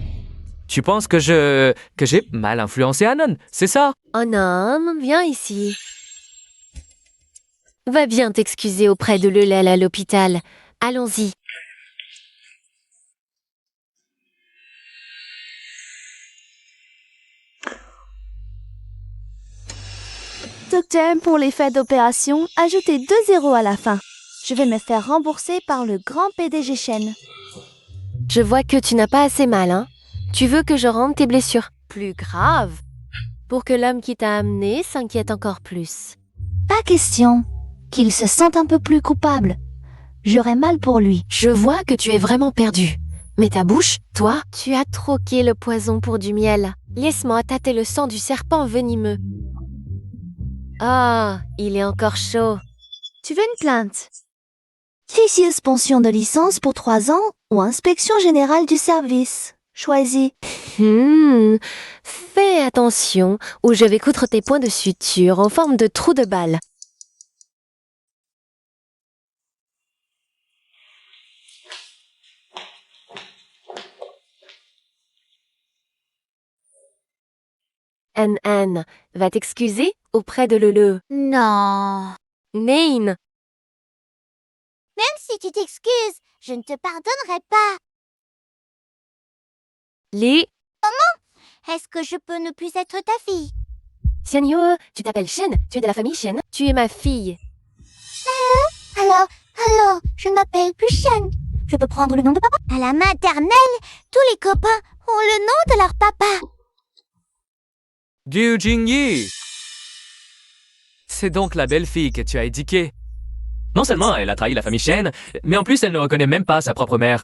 tu penses que j'ai mal influencé Anan, c'est ça? Oh non, viens ici. Va bien t'excuser auprès de Lelel à l'hôpital. Allons-y. Docteur, pour les frais d'opération, ajoutez 2 zéros à la fin. Je vais me faire rembourser par le grand PDG Shen. Je vois que tu n'as pas assez mal, hein? Tu veux que je rende tes blessures plus graves pour que l'homme qui t'a amené s'inquiète encore plus. Pas question. Qu'il se sente un peu plus coupable. J'aurais mal pour lui. Je vois que tu es vraiment perdu. Mais ta bouche, toi, tu as troqué le poison pour du miel. Laisse-moi tâter le sang du serpent venimeux. Ah, il est encore chaud. Tu veux une plainte? Suspension de licence pour 3 ans ou inspection générale du service. Choisis. Fais attention ou je vais coudre tes points de suture en forme de trous de balle. Anne, va t'excuser auprès de Lele. Non. Nain, Même si tu t'excuses, je ne te pardonnerai pas. Li, Est-ce que je peux ne plus être ta fille? Xianyo, tu t'appelles Shen, tu es de la famille Shen, tu es ma fille. Alors, je ne m'appelle plus Shen. Je peux prendre le nom de papa? À la maternelle, tous les copains ont le nom de leur papa. Gu Jingyi. C'est donc la belle-fille que tu as éduquée. Non seulement elle a trahi la famille Shen, mais en plus elle ne reconnaît même pas sa propre mère.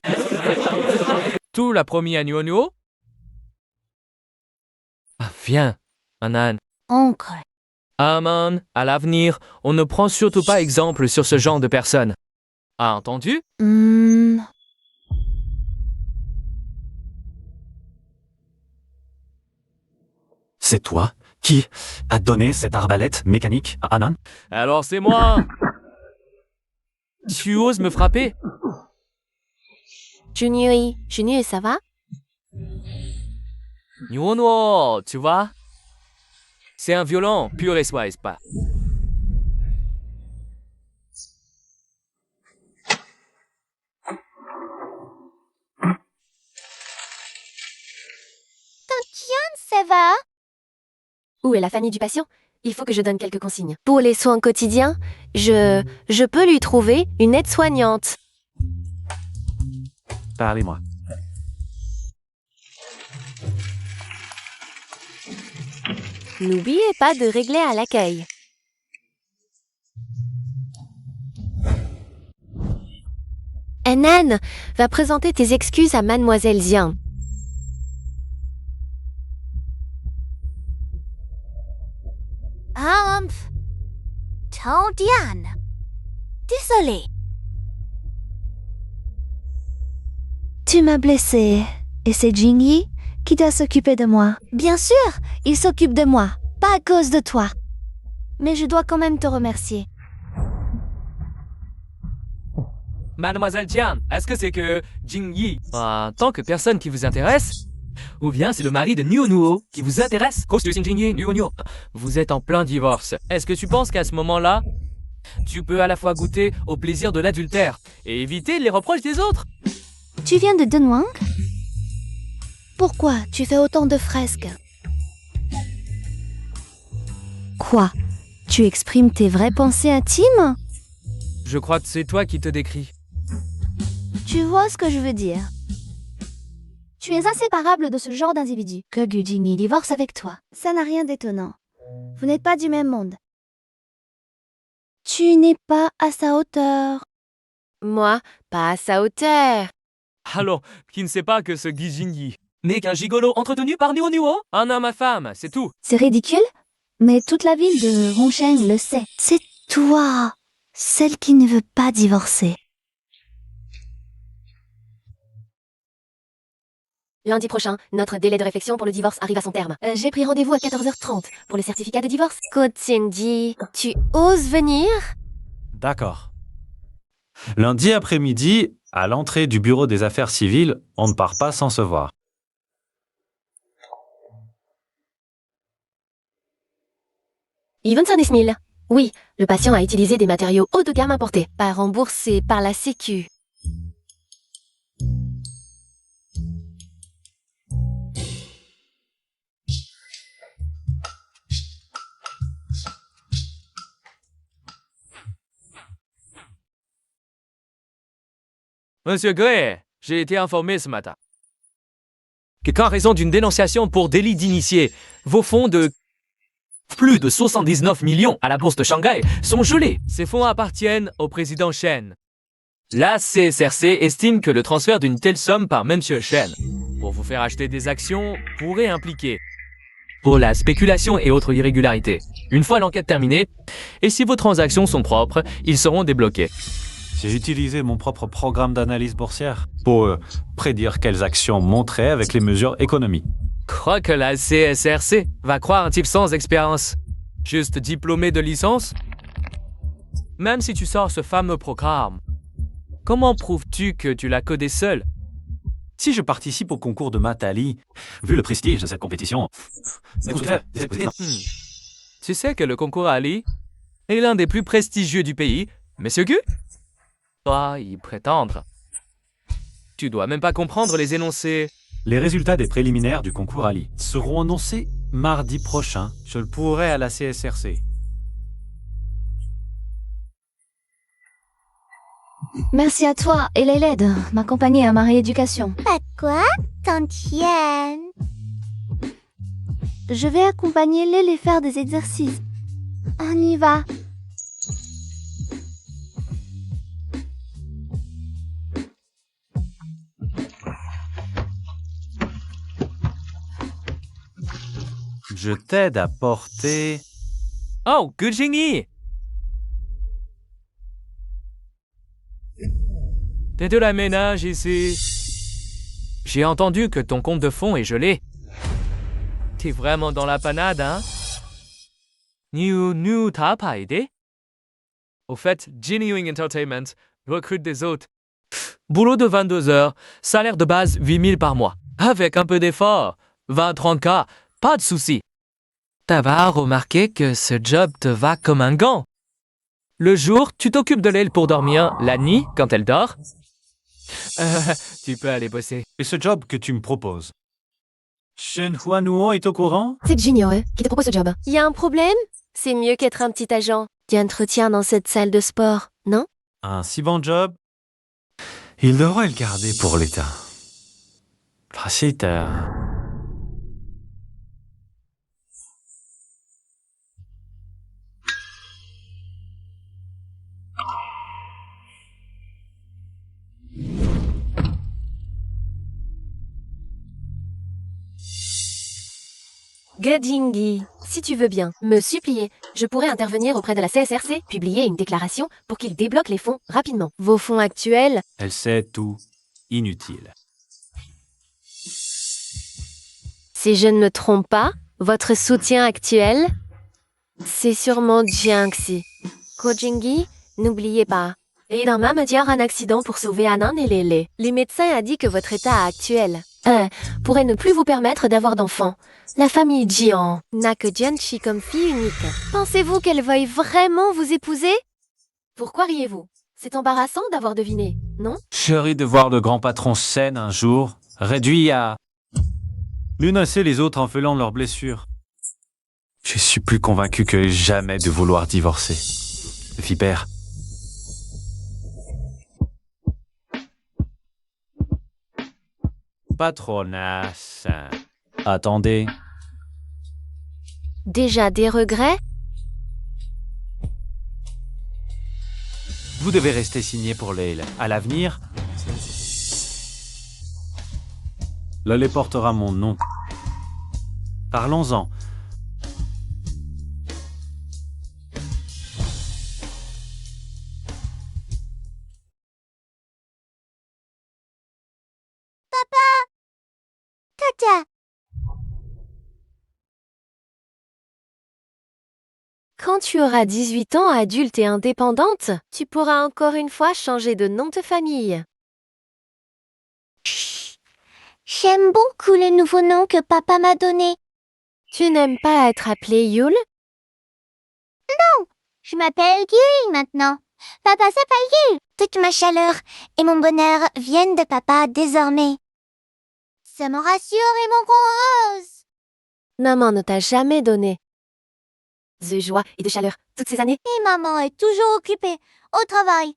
Tout la promis à Nuo. Ah, viens, Anan. Oncle. Aman, à l'avenir, on ne prend surtout pas exemple sur ce genre de personnes. Ah, entendu? C'est toi qui a donné cette arbalète mécanique à Anan? Alors c'est moi. Tu oses me frapper? Junui, ça va? Nuo, tu vois? C'est un violon pur et sois, pas. Ça va? Où est la famille du patient? Il faut que je donne quelques consignes. Pour les soins quotidiens, je peux lui trouver une aide-soignante. Parlez-moi. N'oubliez pas de régler à l'accueil. Anan, va présenter tes excuses à Mademoiselle Xian. Diane. Désolée. Tu m'as blessée. Et c'est Jingyi qui doit s'occuper de moi. Bien sûr, il s'occupe de moi, pas à cause de toi. Mais je dois quand même te remercier. Mademoiselle Jian, est-ce que c'est que Jingyi, en tant que personne qui vous intéresse? Ou bien c'est le mari de Nuo qui vous intéresse? Jingyi, Nuo. Vous êtes en plein divorce. Est-ce que tu penses qu'à ce moment-là, tu peux à la fois goûter au plaisir de l'adultère et éviter les reproches des autres? Tu viens de Dunhuang? Pourquoi tu fais autant de fresques? Quoi? Tu exprimes tes vraies pensées intimes? Je crois que c'est toi qui te décris. Tu vois ce que je veux dire? Tu es inséparable de ce genre d'individu. Que Gu Jingyi divorce avec toi, ça n'a rien d'étonnant. Vous n'êtes pas du même monde. Tu n'es pas à sa hauteur. Moi, pas à sa hauteur. Alors, qui ne sait pas que ce Guy Jingyi n'est qu'un gigolo entretenu par Nuo? Un homme à femme, c'est tout. C'est ridicule, mais toute la ville de Hongsheng le sait. C'est toi, celle qui ne veut pas divorcer. Lundi prochain, notre délai de réflexion pour le divorce arrive à son terme. J'ai pris rendez-vous à 14h30 pour le certificat de divorce. Ko-Tien-Ji, tu oses venir? D'accord. Lundi après-midi, à l'entrée du bureau des affaires civiles, on ne part pas sans se voir. Yvonne Sanismil. Oui, le patient a utilisé des matériaux haut de gamme importés, pas remboursés par la Sécu. Monsieur Gray, j'ai été informé ce matin que qu'en raison d'une dénonciation pour délit d'initié, vos fonds de plus de 79 millions à la bourse de Shanghai sont gelés. Ces fonds appartiennent au président Shen. La CSRC estime que le transfert d'une telle somme par Monsieur Shen pour vous faire acheter des actions pourrait impliquer pour la spéculation et autres irrégularités. Une fois l'enquête terminée, et si vos transactions sont propres, ils seront débloqués. J'ai utilisé mon propre programme d'analyse boursière pour prédire quelles actions monteraient avec les mesures économie. Crois que la CSRC va croire un type sans expérience, juste diplômé de licence? Même si tu sors ce fameux programme, comment prouves-tu que tu l'as codé seul? Si je participe au concours de Matali, vu le prestige de cette compétition, Tu sais que le concours Ali est l'un des plus prestigieux du pays, Monsieur Gu doit y prétendre. Tu dois même pas comprendre les énoncés. les résultats des préliminaires du concours Ali seront annoncés mardi prochain. Je le pourrai à la CSRC. Merci à toi et Laila de m'accompagner à ma rééducation. Pas quoi, Tantienne? Je vais accompagner Lélé faire des exercices. On y va. Je t'aide à porter... Oh, Gu Jingyi! T'es de la ménage ici. J'ai entendu que ton compte de fonds est gelé. T'es vraiment dans la panade, hein? New t'as pas aidé? Au fait, Genuine Entertainment recrute des hôtes. Boulot de 22 heures, salaire de base 8 000 par mois. Avec un peu d'effort, 20-30K, pas de souci. T'as remarqué que ce job te va comme un gant. Le jour, tu t'occupes de l'aile pour dormir. La nuit, quand elle dort, tu peux aller bosser. Et ce job que tu me proposes, Shen Huanuo est au courant? C'est Junior qui te propose ce job. Y a un problème? C'est mieux qu'être un petit agent qui entretient dans cette salle de sport, non? Un si bon job? Il devrait le garder pour l'État. Facile. Gadjingi, si tu veux bien me supplier, je pourrais intervenir auprès de la CSRC, publier une déclaration pour qu'ils débloquent les fonds rapidement. Vos fonds actuels? Elle sait tout. Inutile. Si je ne me trompe pas, votre soutien actuel? C'est sûrement Jiangxi. Kojingi, n'oubliez pas. Et dans ma matière, un accident pour sauver Anan et Lélé. Les médecins a dit que votre état actuel pourrait ne plus vous permettre d'avoir d'enfants. La famille Jian n'a que Jianchi comme fille unique. Pensez-vous qu'elle veuille vraiment vous épouser? Pourquoi riez-vous? C'est embarrassant d'avoir deviné, non? Je ris de voir le grand patron Sen un jour, réduit à menacer les autres en failant leurs blessures. Je suis plus convaincu que jamais de vouloir divorcer. Vipère. Patronasse. Attendez. Déjà des regrets? Vous devez rester signé pour Leil. À l'avenir, Lolé portera mon nom. Parlons-en. Tata, Quand tu auras 18 ans, adulte et indépendante, tu pourras encore une fois changer de nom de famille. j'aime beaucoup le nouveau nom que papa m'a donné. Tu n'aimes pas être appelée Yul? Je m'appelle Gui maintenant. Papa s'appelle Gui. Toute ma chaleur et mon bonheur viennent de papa désormais. Ça me rassure et m'encourage. Maman ne t'a jamais donné de joie et de chaleur toutes ces années. Et maman est toujours occupée au travail.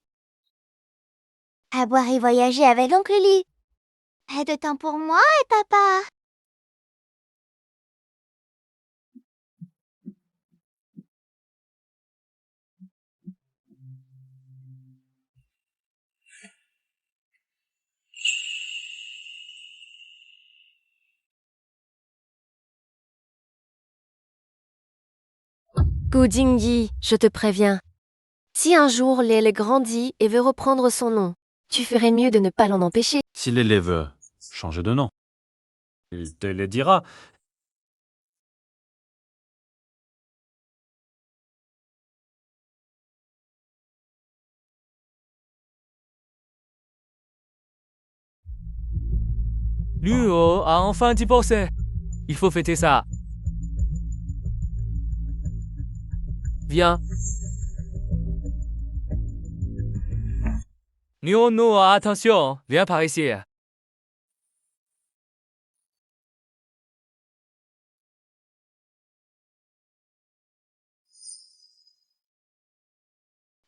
À boire et voyager avec l'oncle Lee. Pas de temps pour moi et papa. Gu Jingyi, je te préviens. Si un jour l'élève grandit et veut reprendre son nom, tu ferais mieux de ne pas l'en empêcher. Si l'élève veut changer de nom, il te le dira. Luo a enfin divorcé. Il faut fêter ça. Viens. Luo, attention, viens par ici.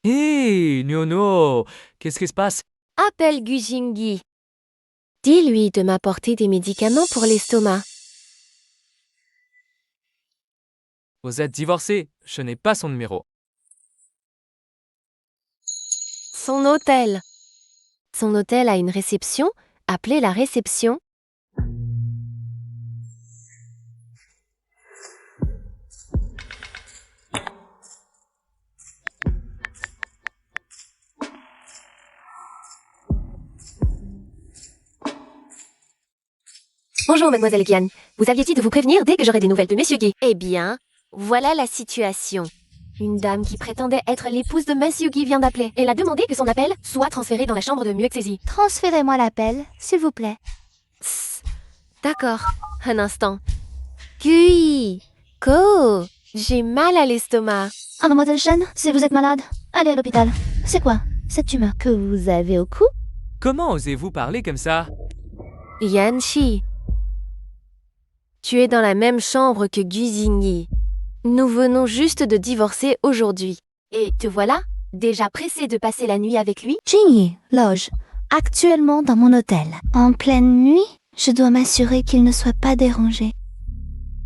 Hé, Luo, qu'est-ce qui se passe? Appelle Gu Jingyi. Dis-lui de m'apporter des médicaments pour l'estomac. Vous êtes divorcé, je n'ai pas son numéro. Son hôtel. Son hôtel a une réception. Appelez la réception. Bonjour, mademoiselle Gian. Vous aviez dit de vous prévenir dès que j'aurai des nouvelles de Monsieur Guy. Eh bien, voilà la situation. Une dame qui prétendait être l'épouse de Monsieur Guy vient d'appeler. Elle a demandé que son appel soit transféré dans la chambre de Muexesi. Transférez-moi l'appel, s'il vous plaît. D'accord, un instant. Gui, Ko, j'ai mal à l'estomac. Ah, mademoiselle Chen, si vous êtes malade, allez à l'hôpital. C'est quoi cette tumeur que vous avez au cou? Comment osez-vous parler comme ça? Yan Shi. Tu es dans la même chambre que Gu Jingyi. Nous venons juste de divorcer aujourd'hui. Et te voilà, déjà pressé de passer la nuit avec lui? Jingyi loge actuellement dans mon hôtel. En pleine nuit, je dois m'assurer qu'il ne soit pas dérangé.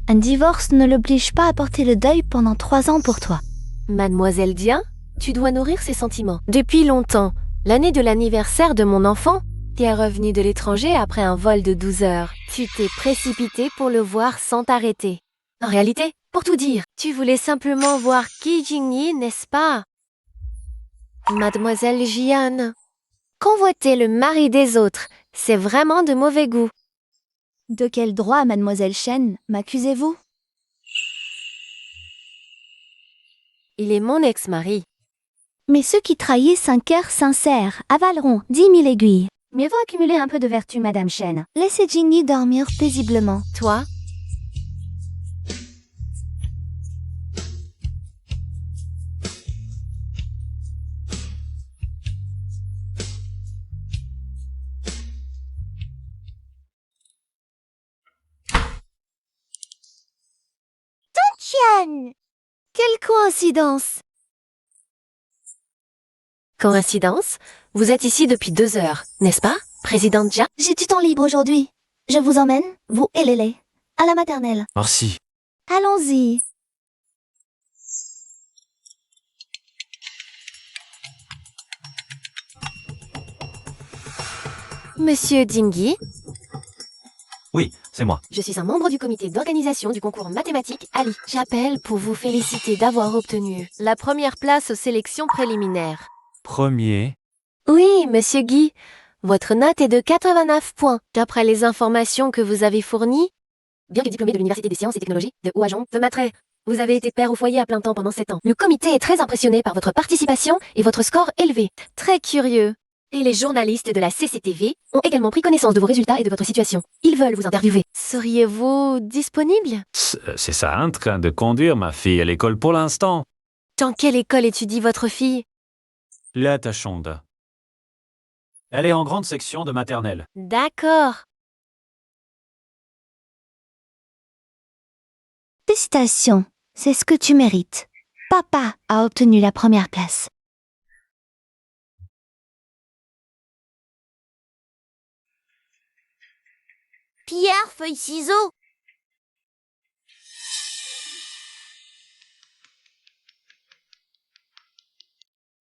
Un divorce ne l'oblige pas à porter le deuil pendant 3 ans pour toi. Mademoiselle Dian, tu dois nourrir ses sentiments. Depuis longtemps, l'année de l'anniversaire de mon enfant, tu es revenu de l'étranger après un vol de 12 heures. Tu t'es précipité pour le voir sans t'arrêter. En réalité, pour tout dire, Tu voulais simplement voir Gu Jingyi, n'est-ce pas? Mademoiselle Jian, convoiter le mari des autres, c'est vraiment de mauvais goût. De quel droit, mademoiselle Chen, m'accusez-vous? Il est mon ex-mari. Mais ceux qui trahissent un cœur sincère avaleront 10 000 aiguilles. mieux vaut accumuler un peu de vertu, madame Chen. Laissez Jingyi dormir paisiblement. Toi, Chen! quelle coïncidence! Coïncidence? Vous êtes ici depuis 2 heures, n'est-ce pas, présidente Jia? J'ai du temps libre aujourd'hui. Je vous emmène, vous et Lélé, à la maternelle. Merci. Allons-y. Monsieur Jingyi, Oui, c'est moi. Je suis un membre du comité d'organisation du concours mathématique Ali. j'appelle pour vous féliciter d'avoir obtenu la première place aux sélections préliminaires. Premier. Oui, monsieur Guy, votre note est de 89 points. D'après les informations que vous avez fournies, Bien que diplômé de l'Université des sciences et technologies de Huazhong, de Matre, vous avez été père au foyer à plein temps pendant 7 ans. Le comité est très impressionné par votre participation et votre score élevé. très curieux. Et les journalistes de la CCTV ont également pris connaissance de vos résultats et de votre situation. Ils veulent vous interviewer. Seriez-vous disponible? C'est ça en train de conduire ma fille à l'école pour l'instant. Dans quelle école étudie votre fille? La Tachonde. Elle est en grande section de maternelle. D'accord. Félicitations, c'est ce que tu mérites. Papa a obtenu la première place. Pierre, feuille, ciseaux.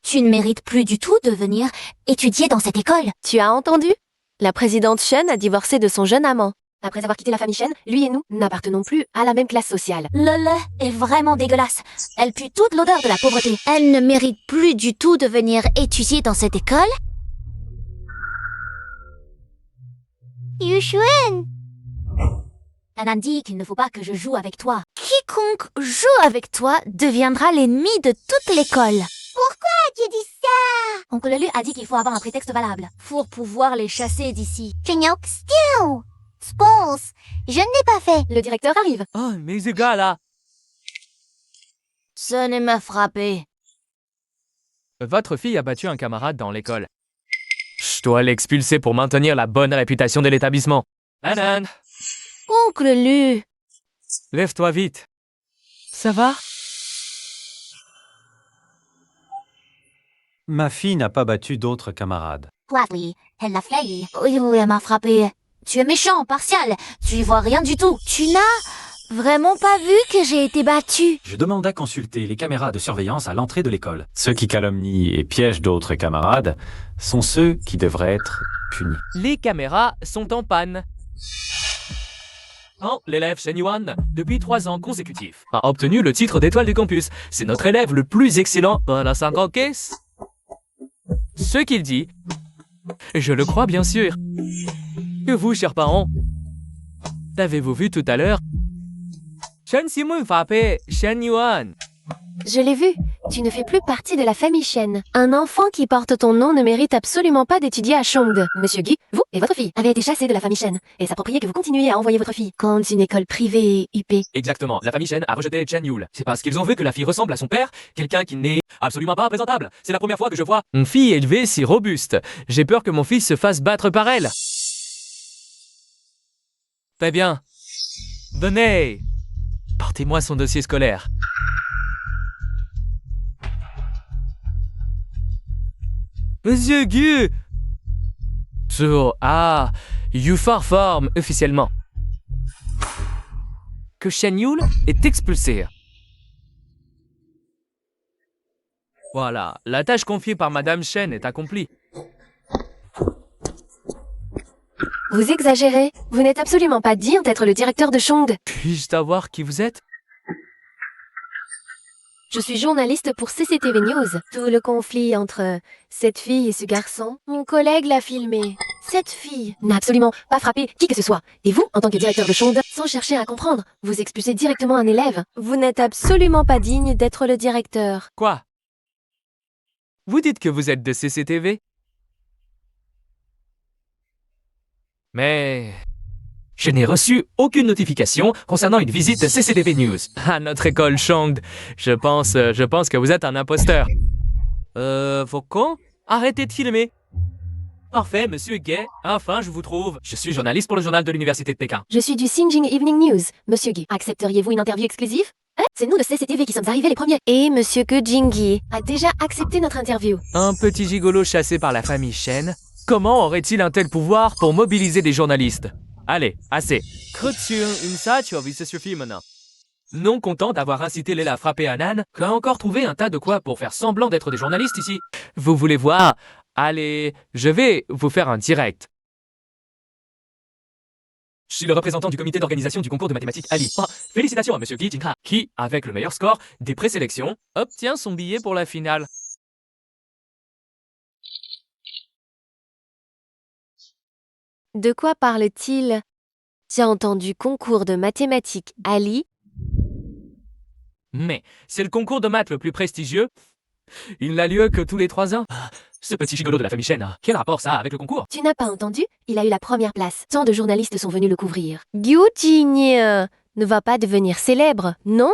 Tu ne mérites plus du tout de venir étudier dans cette école. Tu as entendu? La présidente Chen a divorcé de son jeune amant. Après avoir quitté la famille Shen, lui et nous n'appartenons plus à la même classe sociale. Le lait est vraiment dégueulasse. Elle pue toute l'odeur de la pauvreté. Elle ne mérite plus du tout de venir étudier dans cette école. Yuxuan, Nanan dit qu'il ne faut pas que je joue avec toi. Quiconque joue avec toi deviendra l'ennemi de toute l'école. Pourquoi tu dis ça? Oncle Lu a dit qu'il faut avoir un prétexte valable pour pouvoir les chasser d'ici. Spons, je ne l'ai pas fait. Le directeur arrive. Oh, mais ce gars-là. Ce ne m'a frappé. Votre fille a battu un camarade dans l'école. Je dois l'expulser pour maintenir la bonne réputation de l'établissement. Anan, Oncle Lu. lève-toi vite. Ça va? Ma fille n'a pas battu d'autres camarades. Gladly, elle l'a flayé. Oui, elle m'a frappé. Tu es méchant, partial. Tu y vois rien du tout. Tu n'as vraiment pas vu que j'ai été battue? Je demande à consulter les caméras de surveillance à l'entrée de l'école. Ceux qui calomnient et piègent d'autres camarades sont ceux qui devraient être punis. Les caméras sont en panne. Oh, l'élève Shen Yuan, depuis 3 ans consécutifs, a obtenu le titre d'étoile du campus. C'est notre élève le plus excellent dans la 50 caisse. Ce qu'il dit, je le crois bien sûr. Et vous, chers parents, l'avez-vous vu tout à l'heure? Shen Simon frappé Shen Yuan. Je l'ai vu. Tu ne fais plus partie de la famille Shen. Un enfant qui porte ton nom ne mérite absolument pas d'étudier à Chongde. Monsieur Gui, vous et votre fille avez été chassés de la famille Shen. Et s'approprier que vous continuiez à envoyer votre fille contre une école privée et huppée. Exactement, la famille Shen a rejeté Chen Yul. C'est parce qu'ils ont vu que la fille ressemble à son père, quelqu'un qui n'est absolument pas présentable. C'est la première fois que je vois une fille élevée si robuste. J'ai peur que mon fils se fasse battre par elle. Très bien. Venez. Portez-moi son dossier scolaire. Monsieur Gu. Yufar forme officiellement que Shen Yul est expulsé. Voilà, la tâche confiée par Madame Shen est accomplie. Vous exagérez. Vous n'êtes absolument pas digne d'être le directeur de Chongde. Puis-je savoir qui vous êtes? Je suis journaliste pour CCTV News. Tout le conflit entre cette fille et ce garçon, mon collègue l'a filmé. Cette fille n'a absolument pas frappé qui que ce soit. Et vous, en tant que directeur de Chongde, sans chercher à comprendre, vous expulsez directement un élève. Vous n'êtes absolument pas digne d'être le directeur. Quoi? Vous dites que vous êtes de CCTV? Mais je n'ai reçu aucune notification concernant une visite de CCTV News à notre école Chongde. Je pense que vous êtes un imposteur. Faucon, arrêtez de filmer. Parfait, monsieur Gay. Enfin, je vous trouve. Je suis journaliste pour le journal de l'Université de Pékin. Je suis du Xinjiang Evening News. Monsieur Gui, accepteriez-vous une interview exclusive? C'est nous de CCTV qui sommes arrivés les premiers. Et monsieur Ge Jingyi a déjà accepté notre interview. Un petit gigolo chassé par la famille Shen. Comment aurait-il un tel pouvoir pour mobiliser des journalistes? Allez, assez. Ça suffit maintenant. Non content d'avoir incité Léla à frapper Anan, qu'a encore trouvé un tas de quoi pour faire semblant d'être des journalistes ici. Vous voulez voir? Allez, je vais vous faire un direct. Je suis le représentant du comité d'organisation du concours de mathématiques Ali. Félicitations à monsieur Gi Jinha, qui, avec le meilleur score des présélections, obtient son billet pour la finale. De quoi parle-t-il? J'ai entendu concours de mathématiques Ali. Mais c'est le concours de maths le plus prestigieux. Il n'a lieu que tous les 3 ans. Ce petit gigolo de la famille Shen, quel rapport ça a avec le concours? Tu n'as pas entendu? Il a eu la première place. Tant de journalistes sont venus le couvrir. Ge Jingyi ne va pas devenir célèbre, non?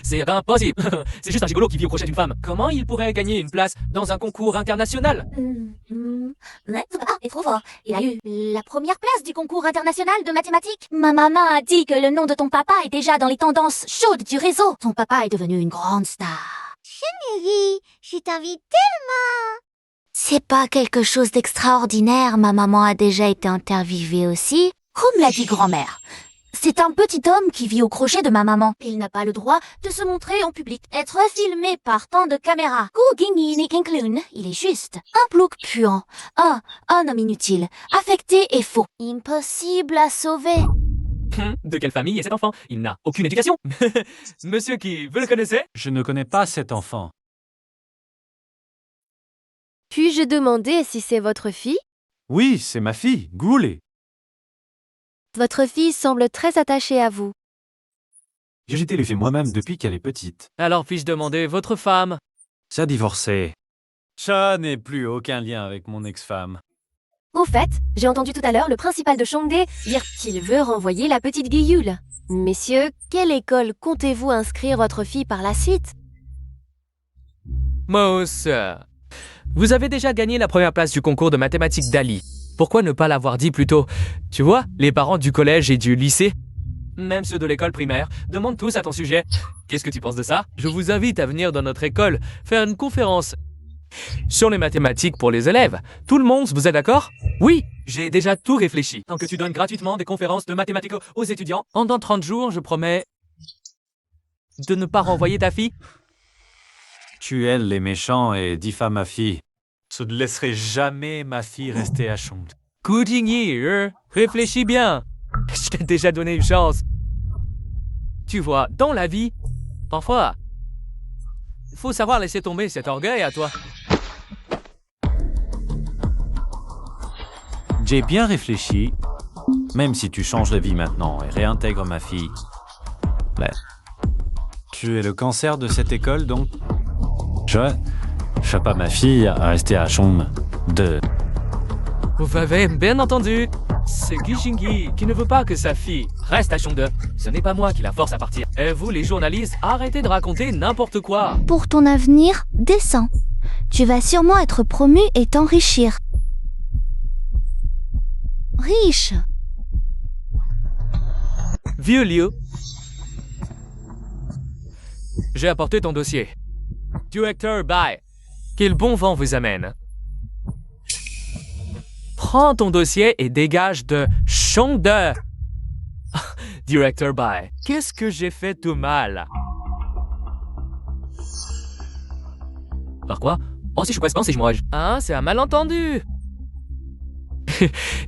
C'est impossible. C'est juste un gigolo qui vit au crochet d'une femme. Comment il pourrait gagner une place dans un concours international? Papa est trop fort. Il a eu la première place du concours international de mathématiques. Ma maman a dit que le nom de ton papa est déjà dans les tendances chaudes du réseau. Ton papa est devenu une grande star. Chérie, je t'invite tellement. C'est pas quelque chose d'extraordinaire. Ma maman a déjà été interviewée aussi. Comme l'a dit grand-mère. C'est un petit homme qui vit au crochet de ma maman. Il n'a pas le droit de se montrer en public. Être filmé par tant de caméras. Il est juste un plouc puant. Un homme inutile, affecté et faux. Impossible à sauver. De quelle famille est cet enfant? Il n'a aucune éducation. Monsieur qui, vous le connaissez? Je ne connais pas cet enfant. Puis-je demander si c'est votre fille? Oui, c'est ma fille, Goulet. Votre fille semble très attachée à vous. J'ai été l'élevé moi-même depuis qu'elle est petite. Alors puis-je demander votre femme? Ça a divorcé. Ça n'est plus aucun lien avec mon ex-femme. Au fait, j'ai entendu tout à l'heure le principal de Chongdae dire qu'il veut renvoyer la petite Guilloule. Messieurs, quelle école comptez-vous inscrire votre fille par la suite? Moss, vous avez déjà gagné la première place du concours de mathématiques d'Ali. Pourquoi ne pas l'avoir dit plus tôt? Tu vois, les parents du collège et du lycée, même ceux de l'école primaire, demandent tous à ton sujet. Qu'est-ce que tu penses de ça? Je vous invite à venir dans notre école faire une conférence sur les mathématiques pour les élèves. Tout le monde, vous êtes d'accord? Oui, j'ai déjà tout réfléchi. Tant que tu donnes gratuitement des conférences de mathématiques aux étudiants, dans 30 jours, je promets de ne pas renvoyer ta fille. Tu aides les méchants et diffames ma fille. Je ne laisserai jamais ma fille rester à Chongde. Gooding, réfléchis bien. Je t'ai déjà donné une chance. Tu vois, dans la vie, parfois, il faut savoir laisser tomber cet orgueil à toi. J'ai bien réfléchi. Même si tu changes de vie maintenant et réintègres ma fille. Là, tu es le cancer de cette école, donc je fais pas ma fille à rester à Chongde. Vous avez bien entendu. C'est Gishingi qui ne veut pas que sa fille reste à Chongde. Ce n'est pas moi qui la force à partir. Et vous, les journalistes, arrêtez de raconter n'importe quoi. Pour ton avenir, descends. Tu vas sûrement être promu et t'enrichir. Riche. Vieux Liu, j'ai apporté ton dossier. Directeur Bai, quel bon vent vous amène. Prends ton dossier et dégage de Chongde. Directeur Bai, qu'est-ce que j'ai fait tout mal? Par quoi? Oh, si je suis pas pensé, je mange. Hein, c'est un malentendu.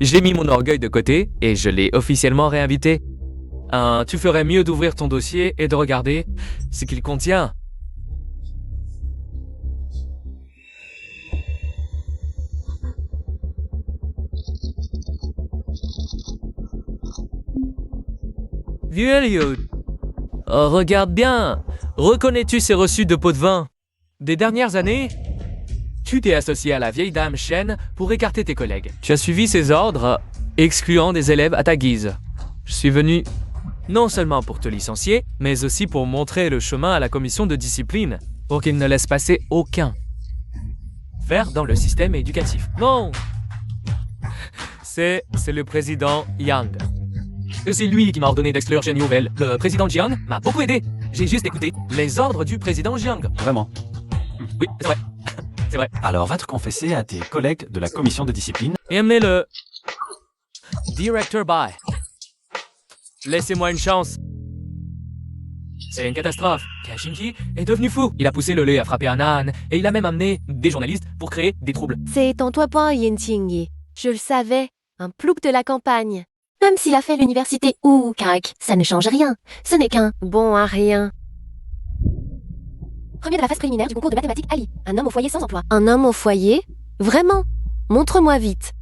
J'ai mis mon orgueil de côté et je l'ai officiellement réinvité. Tu ferais mieux d'ouvrir ton dossier et de regarder ce qu'il contient. Vieux Liu, oh, regarde bien. Reconnais-tu ces reçus de pots de vin? Des dernières années, tu t'es associé à la vieille dame Shen pour écarter tes collègues. Tu as suivi ses ordres, excluant des élèves à ta guise. Je suis venu non seulement pour te licencier, mais aussi pour montrer le chemin à la commission de discipline, pour qu'il ne laisse passer aucun vers dans le système éducatif. Non, c'est le président Yang. C'est lui qui m'a ordonné d'exclure Zhen Youvel. Le président Jiang m'a beaucoup aidé. J'ai juste écouté les ordres du président Jiang. Vraiment? Oui, c'est vrai. C'est vrai. Alors va te confesser à tes collègues de la commission de discipline. Et amenez le Director Bai. Laissez-moi une chance. C'est une catastrophe. Kashinji est devenu fou. Il a poussé le lait à frapper un âne et il a même amené des journalistes pour créer des troubles. C'est en toi pas, Yin Qingyi. Je le savais. Un plouc de la campagne. Même s'il a fait l'université ou CAC, ça ne change rien. Ce n'est qu'un Bon à rien. premier de la phase préliminaire du concours de mathématiques Ali. Un homme au foyer sans emploi. Un homme au foyer? Vraiment? Montre-moi vite.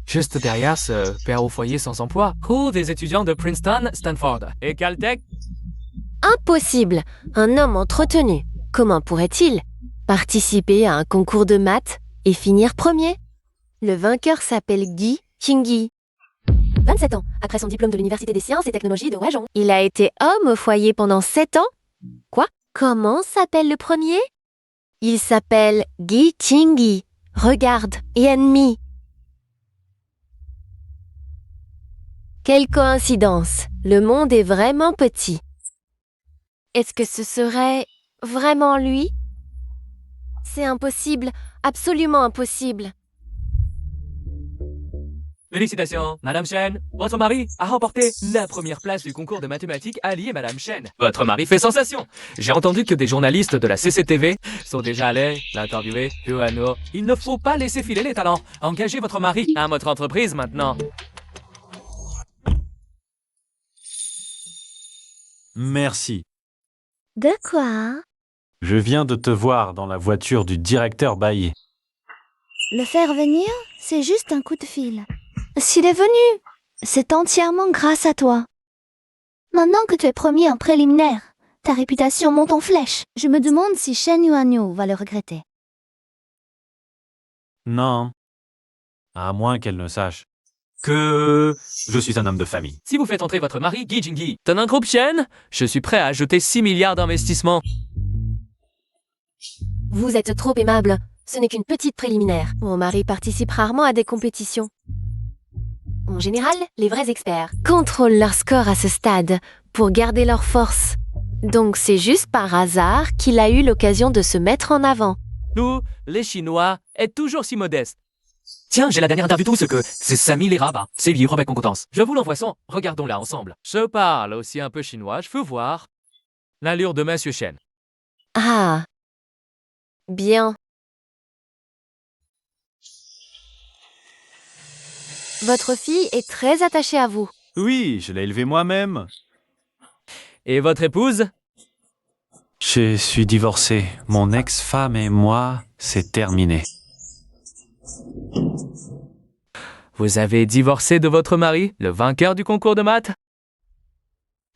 Juste derrière ce père au foyer sans emploi, cours des étudiants de Princeton, Stanford et Caltech. Impossible. Un homme entretenu. Comment pourrait-il participer à un concours de maths et finir premier? Le vainqueur s'appelle Guy Qingyi. 27 ans, après son diplôme de l'Université des sciences et technologies de Huazhong. Il a été homme au foyer pendant 7 ans? Quoi? Comment s'appelle le premier? Il s'appelle Guy Qingyi. Regarde, et ennemi. Quelle coïncidence. Le monde est vraiment petit. Est-ce que ce serait vraiment lui? C'est impossible, absolument impossible. Félicitations, Madame Shen. Votre mari a remporté la première place du concours de mathématiques Ali et Madame Shen. Votre mari fait sensation. J'ai entendu que des journalistes de la CCTV sont déjà allés l'interviewer. Yuano, il ne faut pas laisser filer les talents. Engagez votre mari à votre entreprise maintenant. Merci. De quoi? Je viens de te voir dans la voiture du directeur Bailly. Le faire venir, c'est juste un coup de fil. S'il est venu, c'est entièrement grâce à toi. Maintenant que tu es premier en préliminaire, ta réputation monte en flèche. Je me demande si Shen Yuanyu va le regretter. Non. À moins qu'elle ne sache que je suis un homme de famille. Si vous faites entrer votre mari, Gi Jingyi, dans un groupe Shen, je suis prêt à ajouter 6 milliards d'investissements. Vous êtes trop aimable. Ce n'est qu'une petite préliminaire. Mon mari participe rarement à des compétitions. En général, les vrais experts. Contrôlent leur score à ce stade pour garder leur force. Donc c'est juste par hasard qu'il a eu l'occasion de se mettre en avant. Nous, les Chinois, est toujours si modestes. Tiens, j'ai la dernière interview ce que c'est Samy les rabats. C'est vieux avec compétence. Je vous l'envoie sans. Regardons-la ensemble. Je parle aussi un peu chinois, je veux voir l'allure de Monsieur Shen. Ah. Bien. Votre fille est très attachée à vous. Oui, je l'ai élevé moi-même. Et votre épouse? Je suis divorcé. Mon ex-femme et moi, c'est terminé. Vous avez divorcé de votre mari, le vainqueur du concours de maths?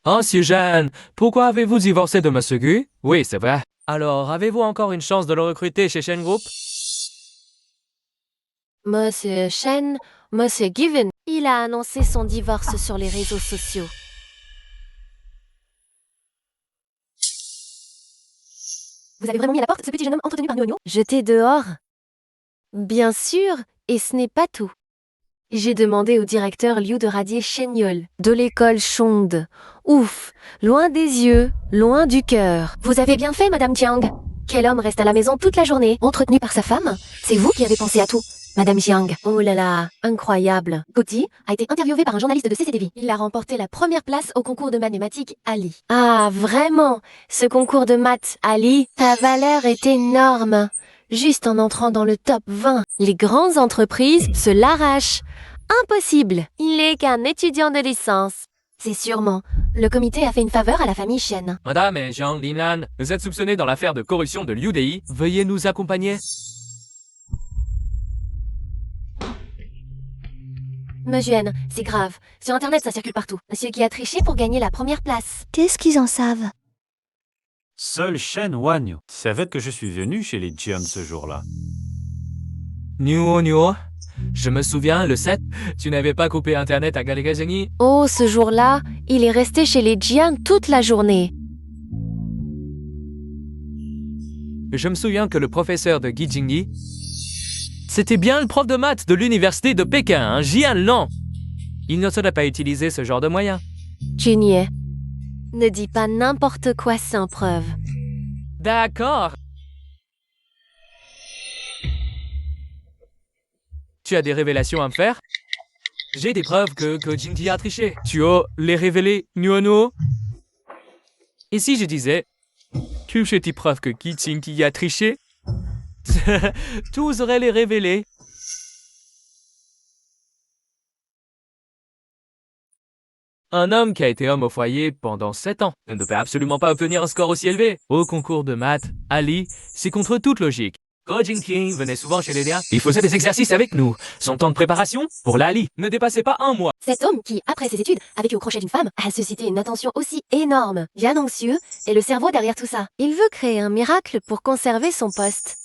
Oh, si jeune, pourquoi avez-vous divorcé de Monsieur Gu? Oui, c'est vrai. Alors, avez-vous encore une chance de le recruter chez Shen Group? Monsieur Shen, Monsieur Given, il a annoncé son divorce sur les réseaux sociaux. Vous avez vraiment mis à la porte ce petit jeune homme entretenu par Nuonyo? Jeté dehors? Bien sûr, et ce n'est pas tout. J'ai demandé au directeur Liu de radier Shenyol, de l'école Chongde. Ouf, loin des yeux, loin du cœur. Vous avez bien fait, Madame Jiang. Quel homme reste à la maison toute la journée, entretenu par sa femme? C'est vous qui avez pensé à tout, Madame Jiang. Oh là là, incroyable. Gauthier a été interviewé par un journaliste de CCTV. Il a remporté la première place au concours de mathématiques Ali. Ah, vraiment? Ce concours de maths Ali, ta valeur est énorme. Juste en entrant dans le top 20, les grandes entreprises se l'arrachent. Impossible. Il n'est qu'un étudiant de licence. C'est sûrement. Le comité a fait une faveur à la famille Shen. Madame et Jean Linan, vous êtes soupçonnés dans l'affaire de corruption de Liu Dei. Veuillez nous accompagner. Monsieur N, c'est grave. Sur Internet, ça circule partout. Monsieur qui a triché pour gagner la première place. Qu'est-ce qu'ils en savent? Seul Shen Wanyu savait que je suis venu chez les Jian ce jour-là. Nuonyo, je me souviens, le 7, tu n'avais pas coupé Internet à Galegazeni. Oh, ce jour-là, il est resté chez les Jian toute la journée. Je me souviens que le professeur de Gi Jingyi, c'était bien le prof de maths de l'université de Pékin, un Jian Lan. Il ne saurait pas utiliser ce genre de moyens. Junior, ne dis pas n'importe quoi sans preuve. D'accord. Tu as des révélations à me faire? J'ai des preuves que Jingyi a triché. Tu as les révéler, Nuono? Et si je disais que j'ai des preuves que Jingyi a triché? Tu oserais les révéler. Un homme qui a été homme au foyer pendant 7 ans ne devait absolument pas obtenir un score aussi élevé. Au concours de maths, Ali, c'est contre toute logique. Ko Jingyi venait souvent chez les liens. Il faisait des exercices avec nous. Son temps de préparation, pour l'Ali, ne dépassait pas 1 mois. Cet homme qui, après ses études, a vécu au crochet d'une femme, a suscité une attention aussi énorme, bien anxieux, et le cerveau derrière tout ça. Il veut créer un miracle pour conserver son poste.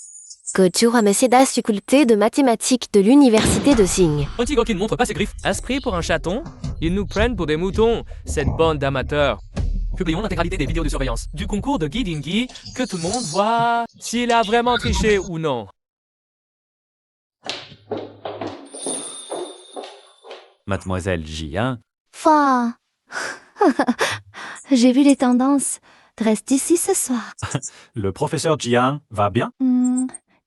Kojuro Meseda, faculté de mathématiques de l'université de Sing. Un tigre qui ne montre pas ses griffes. Esprit pour un chaton, ils nous prennent pour des moutons, cette bande d'amateurs. Publions l'intégralité des vidéos de surveillance du concours de Gi Jingyi, que tout le monde voit s'il a vraiment triché ou non. Mademoiselle Jian, Enfin... J'ai vu les tendances. Reste ici ce soir. le professeur Jian va bien?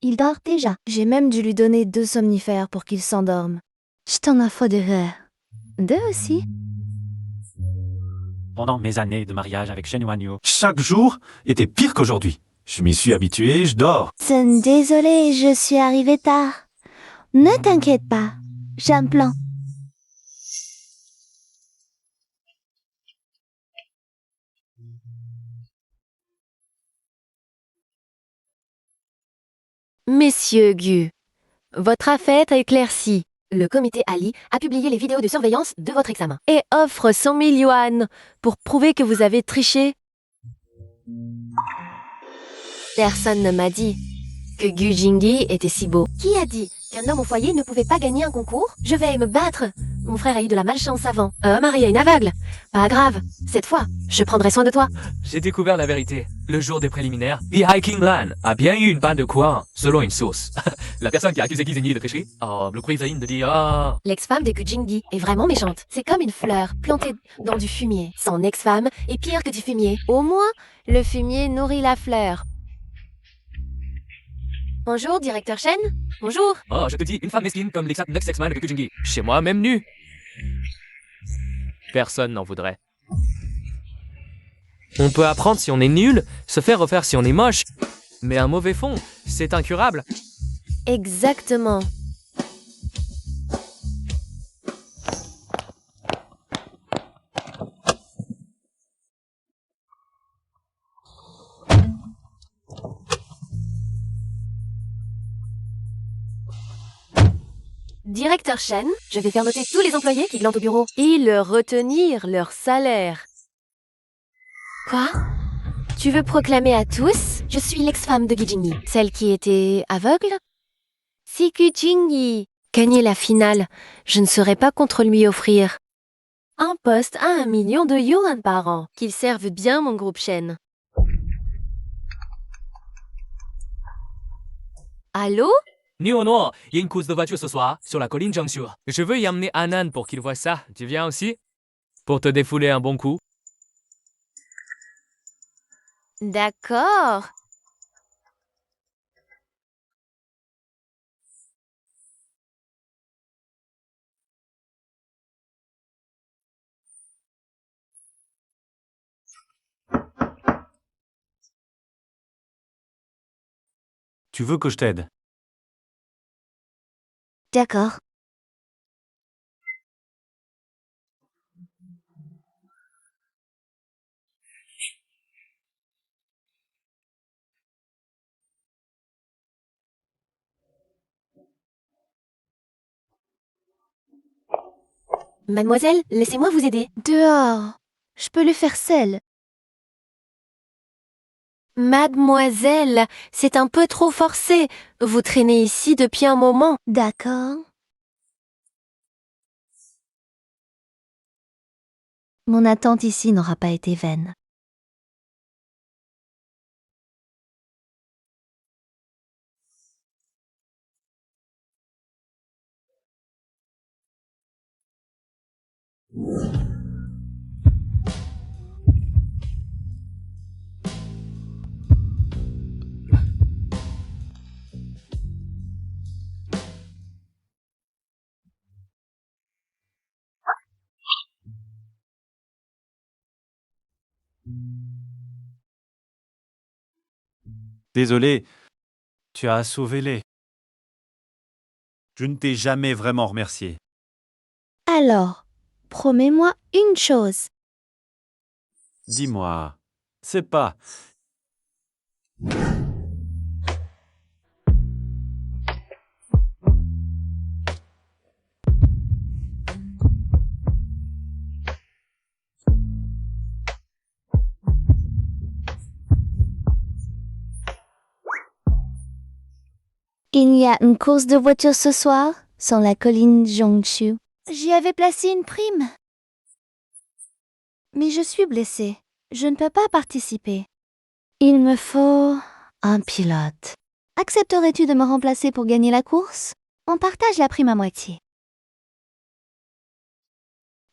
Il dort déjà. J'ai même dû lui donner 2 somnifères pour qu'il s'endorme. Je t'en affoderai. 2 aussi. Pendant mes années de mariage avec Shen Wanyu, chaque jour était pire qu'aujourd'hui. Je m'y suis habitué, je dors. Désolée, je suis arrivée tard. Ne t'inquiète pas. J'ai un plan. Messieurs Gu, votre affaire est éclaircie. Le comité Ali a publié les vidéos de surveillance de votre examen et offre 100 000 yuan pour prouver que vous avez triché. Personne ne m'a dit que Gu Jingyi était si beau. Qui a dit qu'un homme au foyer ne pouvait pas gagner un concours? Je vais me battre. Mon frère a eu de la malchance avant. Un mari à une aveugle. Pas grave. Cette fois, je prendrai soin de toi. J'ai découvert la vérité. Le jour des préliminaires, Bihai King Lan a bien eu une panne de courant, selon une source. La personne qui a accusé Gu Jingyi de tricherie, le cuisine de dire L'ex-femme de Gu Jingyi est vraiment méchante. C'est comme une fleur plantée dans du fumier. Son ex-femme est pire que du fumier. Au moins, le fumier nourrit la fleur. Bonjour, directeur Shen. Bonjour. Oh, je te dis, une femme mesquine comme l'ex-ex-man de Gu Jingyi. Chez moi, même nu. Personne n'en voudrait. On peut apprendre si on est nul, se faire refaire si on est moche. Mais un mauvais fond, c'est incurable. Exactement. Directeur Shen, je vais faire noter tous les employés qui glandent au bureau. Et leur retenir leur salaire. Quoi? Tu veux proclamer à tous? Je suis l'ex-femme de Gu Jingyi. Celle qui était aveugle? Si Gu Jingyi gagnait la finale, je ne saurais pas contre lui offrir un poste à 1 million de yuan par an. Qu'il serve bien mon groupe Shen. Allô? Nuono, il y a une course de voiture ce soir, sur la colline Jiangsu. Je veux y emmener Anan pour qu'il voie ça. Tu viens aussi? Pour te défouler un bon coup. D'accord. Tu veux que je t'aide? D'accord. Mademoiselle, laissez-moi vous aider. Dehors. Je peux le faire seul. Mademoiselle, c'est un peu trop forcé. Vous traînez ici depuis un moment. D'accord. Mon attente ici n'aura pas été vaine. Désolé, tu as sauvé les. Je ne t'ai jamais vraiment remercié. Alors, promets-moi une chose. Dis-moi, c'est pas. Il y a une course de voiture ce soir, sur la colline Jiangsu. J'y avais placé une prime. Mais je suis blessée. Je ne peux pas participer. Il me faut un pilote. Accepterais-tu de me remplacer pour gagner la course? On partage la prime à moitié.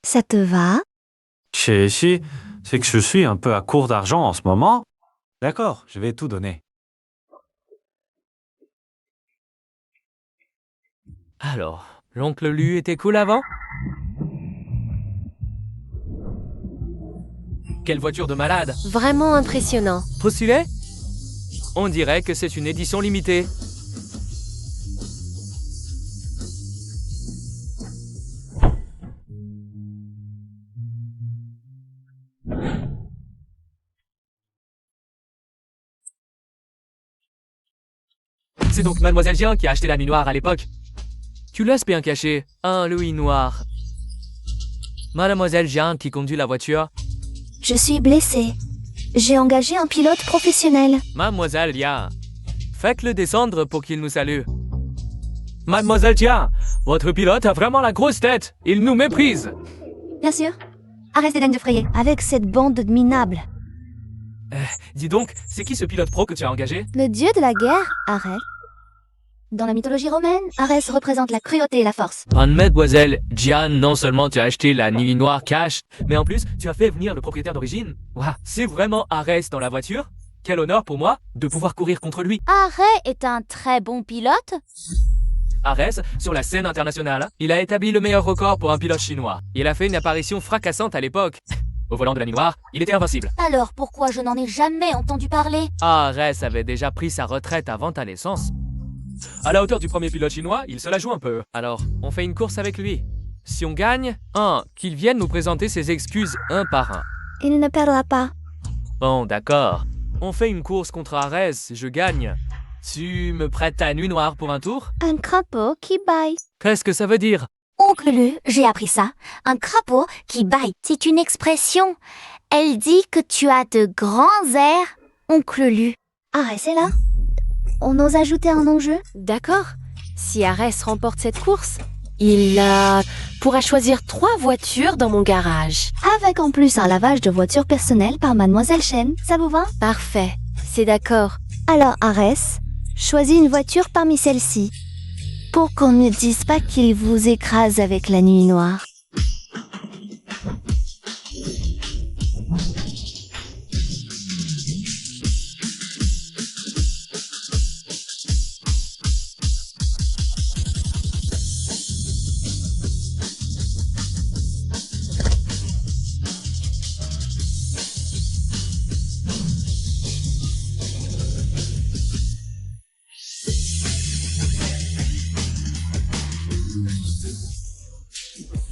Ça te va? Chéchi, c'est que je suis un peu à court d'argent en ce moment. D'accord, je vais tout donner. Alors, l'oncle Lu était cool avant? Quelle voiture de malade! Vraiment impressionnant. Postulé? On dirait que c'est une édition limitée. C'est donc Mademoiselle Jian qui a acheté la nuit noire à l'époque. Tu laisses bien caché. Un Louis noir. Mademoiselle Jian qui conduit la voiture. Je suis blessée. J'ai engagé un pilote professionnel. Mademoiselle Jian. Faites-le descendre pour qu'il nous salue. Mademoiselle Jian, votre pilote a vraiment la grosse tête. Il nous méprise. Bien sûr. Arrête de frayer. Avec cette bande de minables. Dis donc, c'est qui ce pilote pro que tu as engagé? Le dieu de la guerre, Arès. Dans la mythologie romaine, Arès représente la cruauté et la force. Mademoiselle Jian, non seulement tu as acheté la nuit noire cash, mais en plus, tu as fait venir le propriétaire d'origine. Waouh, c'est vraiment Arès dans la voiture? Quel honneur pour moi de pouvoir courir contre lui. Arès est un très bon pilote. Arès, sur la scène internationale, il a établi le meilleur record pour un pilote chinois. Il a fait une apparition fracassante à l'époque. Au volant de la nuit noire, il était invincible. Alors pourquoi je n'en ai jamais entendu parler? Arès avait déjà pris sa retraite avant ta naissance. À la hauteur du premier pilote chinois, il se la joue un peu. Alors, on fait une course avec lui. Si on gagne, qu'il vienne nous présenter ses excuses un par un. Il ne perdra pas. Bon, d'accord. On fait une course contre Arès, je gagne. Tu me prêtes ta nuit noire pour un tour? Un crapaud qui baille. Qu'est-ce que ça veut dire? Oncle Lu, j'ai appris ça. Un crapaud qui baille. C'est une expression. Elle dit que tu as de grands airs, Oncle Lu. Arès est là. On ose ajouter un enjeu? D'accord. Si Arès remporte cette course, il pourra choisir 3 voitures dans mon garage. Avec en plus un lavage de voiture personnelle par Mademoiselle Chen. Ça vous va? Parfait. C'est d'accord. Alors, Arès, choisis une voiture parmi celles-ci. Pour qu'on ne dise pas qu'il vous écrase avec la nuit noire.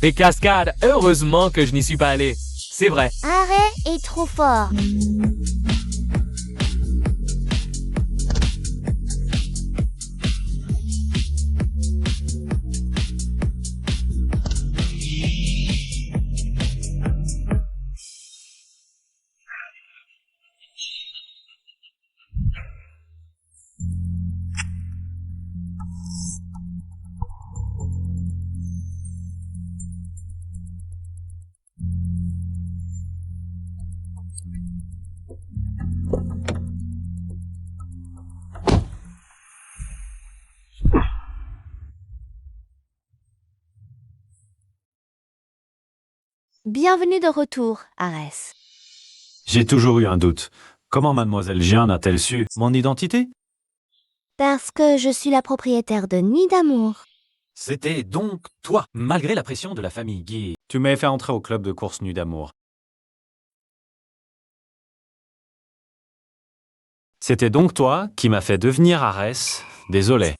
Les cascades, heureusement que je n'y suis pas allé. C'est vrai. Arès est trop fort. Bienvenue de retour, Arès. J'ai toujours eu un doute. Comment Mademoiselle Jian a-t-elle su mon identité? Parce que je suis la propriétaire de Nuit d'amour. C'était donc toi, malgré la pression de la famille Guy. Tu m'avais fait entrer au club de course Nuit d'amour. C'était donc toi qui m'as fait devenir Arès. Désolé.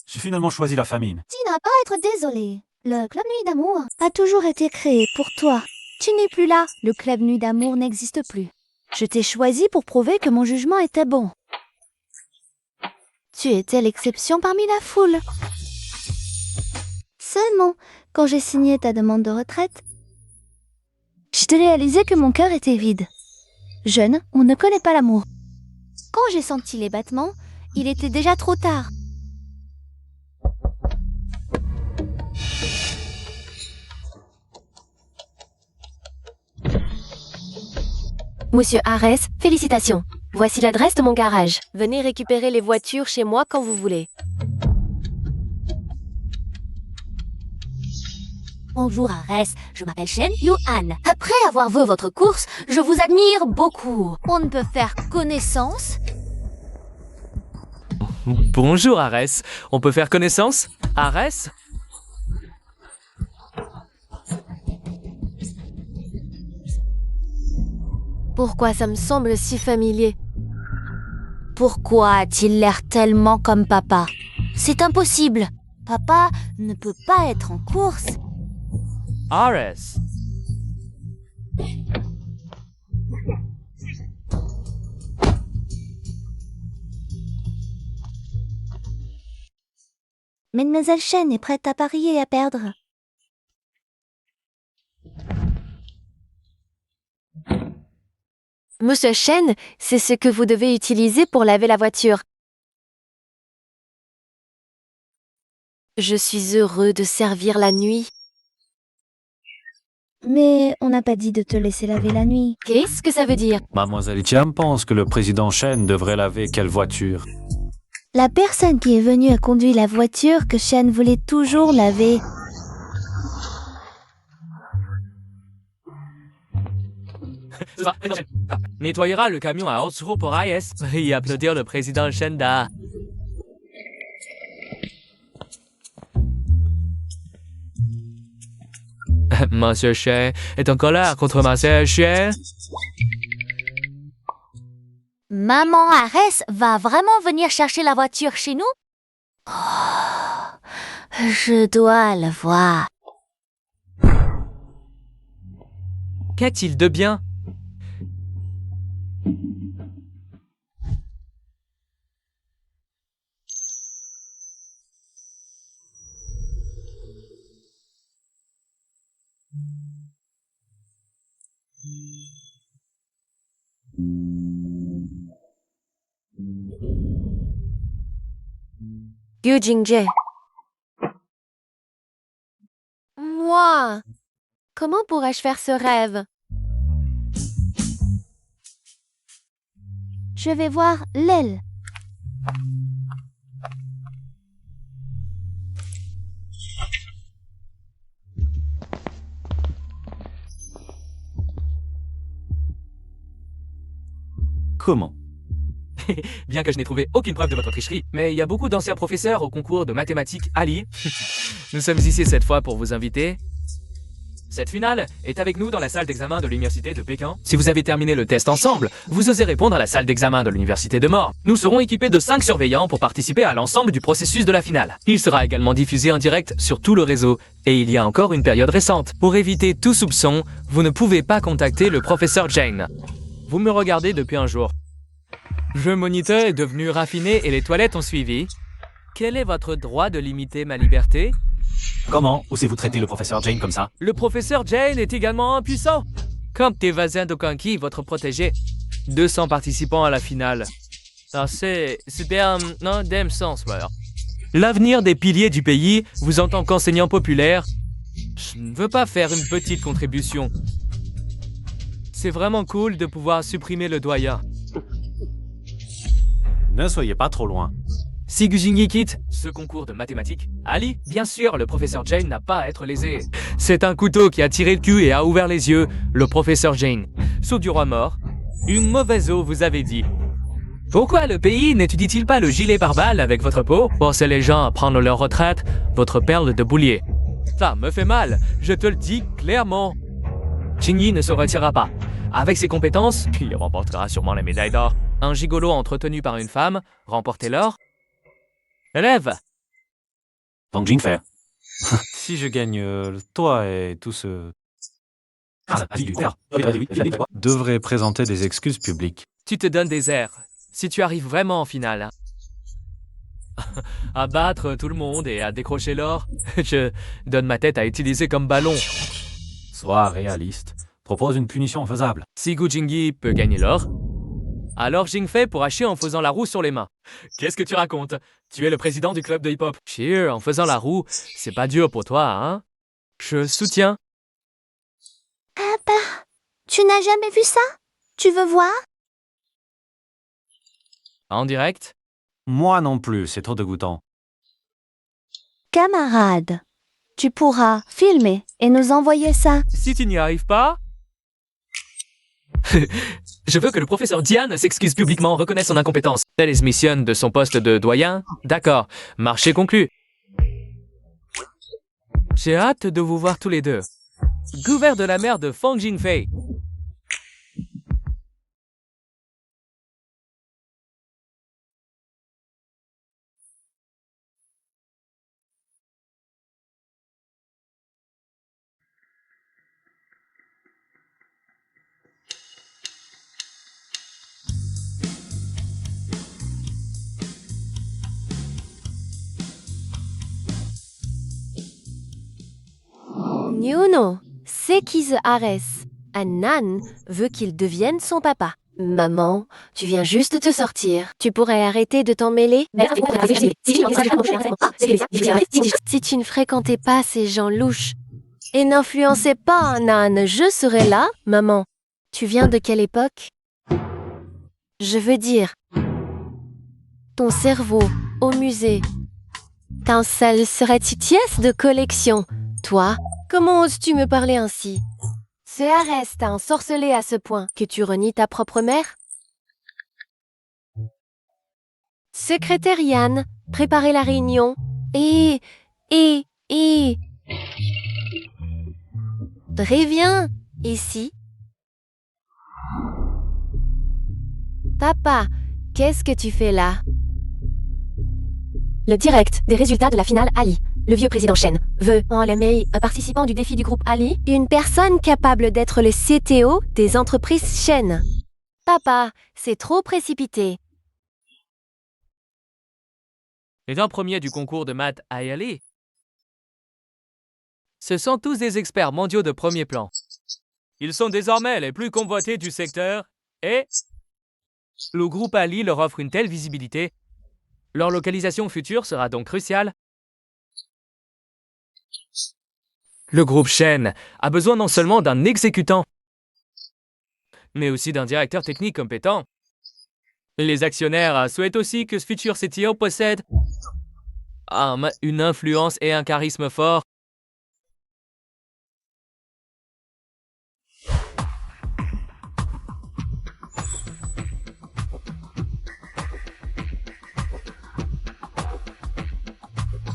J'ai finalement choisi la famine. Tu n'as pas à être désolé. Le club Nuit d'amour a toujours été créé pour toi. Tu n'es plus là. Le club Nuit d'amour n'existe plus. Je t'ai choisi pour prouver que mon jugement était bon. Tu étais l'exception parmi la foule. Seulement, quand j'ai signé ta demande de retraite, j'ai réalisé que mon cœur était vide. Jeune, on ne connaît pas l'amour. Quand j'ai senti les battements, il était déjà trop tard. Monsieur Arès, félicitations. Voici l'adresse de mon garage. Venez récupérer les voitures chez moi quand vous voulez. Bonjour Arès, je m'appelle Shen Yuan. Après avoir vu votre course, je vous admire beaucoup. On ne peut faire connaissance? Bonjour Arès. On peut faire connaissance? Arès? Pourquoi ça me semble si familier? Pourquoi a-t-il l'air tellement comme papa? C'est impossible. Papa ne peut pas être en course. Arès. Mademoiselle Chen est prête à parier et à perdre. Monsieur Chen, c'est ce que vous devez utiliser pour laver la voiture. Je suis heureux de servir la nuit. Mais on n'a pas dit de te laisser laver la nuit. Qu'est-ce que ça veut dire? Mademoiselle Chiam pense que le président Chen devrait laver quelle voiture? La personne qui est venue a conduit la voiture que Chen voulait toujours laver. Nettoyera le camion à Haute-Roue pour IS et applaudir le président Shenda. Monsieur Chen est en colère contre Monsieur Chen. Maman Arès va vraiment venir chercher la voiture chez nous? Je dois le voir. Qu'a-t-il de bien? Gu Jingjae. Moi! Comment pourrais-je faire ce rêve? Je vais voir l'aile. Comment? Bien que je n'ai trouvé aucune preuve de votre tricherie, mais il y a beaucoup d'anciens professeurs au concours de mathématiques Ali. Nous sommes ici cette fois pour vous inviter. Cette finale est avec nous dans la salle d'examen de l'Université de Pékin. Si vous avez terminé le test ensemble, vous osez répondre à la salle d'examen de l'Université de Mort. Nous serons équipés de 5 surveillants pour participer à l'ensemble du processus de la finale. Il sera également diffusé en direct sur tout le réseau. Et il y a encore une période récente. Pour éviter tout soupçon, vous ne pouvez pas contacter le professeur Jane. Vous me regardez depuis un jour. Le moniteur est devenu raffiné et les toilettes ont suivi. Quel est votre droit de limiter ma liberté? Comment osez-vous traiter le professeur Jane comme ça? Le professeur Jane est également impuissant. Comme tes voisins de Kanki, votre protégé. 200 participants à la finale. Ah, c'est bien, non, d'un sens, voilà. L'avenir des piliers du pays, vous en tant qu'enseignant populaire, je ne veux pas faire une petite contribution. C'est vraiment cool de pouvoir supprimer le doyen. Ne soyez pas trop loin. Si Gujingi quitte ce concours de mathématiques, Ali, bien sûr, le professeur Jane n'a pas à être lésé. C'est un couteau qui a tiré le cul et a ouvert les yeux, le professeur Jane. Sceau du roi mort. Une mauvaise eau, vous avez dit. Pourquoi le pays n'étudie-t-il pas le gilet pare-balles avec votre peau? Forcez les gens à prendre leur retraite, votre perle de boulier. Ça me fait mal, je te le dis clairement. Jingyi ne se retirera pas. Avec ses compétences, il remportera sûrement la médaille d'or. Un gigolo entretenu par une femme, remporter l'or. Élève! Wang Jingfei. Si je gagne toi et tout ce... devrait présenter des excuses publiques. Tu te donnes des airs. Si tu arrives vraiment en finale. À battre tout le monde et à décrocher l'or, je donne ma tête à utiliser comme ballon. Sois réaliste. Propose une punition faisable. Si Gu Jingyi peut gagner l'or, alors Jingfei pourra chier en faisant la roue sur les mains. Qu'est-ce que tu racontes? Tu es le président du club de hip-hop. Cheer en faisant la roue, c'est pas dur pour toi, hein? Je soutiens. Ah bah, tu n'as jamais vu ça? Tu veux voir? En direct? Moi non plus, c'est trop dégoûtant. Camarade, tu pourras filmer et nous envoyer ça. Si tu n'y arrives pas... Je veux que le professeur Diane s'excuse publiquement, reconnaisse son incompétence. Elle démissionne de son poste de doyen. D'accord, marché conclu. J'ai hâte de vous voir tous les deux. Gouverne de la mer de Fang Jingfei. Niuno, c'est qui the Ares. Nan veut qu'il devienne son papa. Maman, tu viens juste de te sortir. Tu pourrais arrêter de t'en mêler? Si tu ne fréquentais pas ces gens louches et n'influençais pas Nan, je serais là. Maman, tu viens de quelle époque? Je veux dire, ton cerveau au musée. Qu'un seul serait-il pièce de collection? Toi, comment oses-tu me parler ainsi? Ce Arès t'a ensorcelé à ce point que tu renies ta propre mère? Secrétaire Yann, préparez la réunion. Et... Réviens, ici. Papa, qu'est-ce que tu fais là? Le direct des résultats de la finale Ali. Le vieux président Shen veut enlever un participant du défi du groupe Ali, une personne capable d'être le CTO des entreprises Shen. Papa, c'est trop précipité. Les 20 premiers du concours de maths Ali, ce sont tous des experts mondiaux de premier plan. Ils sont désormais les plus convoités du secteur et le groupe Ali leur offre une telle visibilité. Leur localisation future sera donc cruciale. Le groupe Shen a besoin non seulement d'un exécutant, mais aussi d'un directeur technique compétent. Les actionnaires souhaitent aussi que ce futur CTO possède une influence et un charisme fort.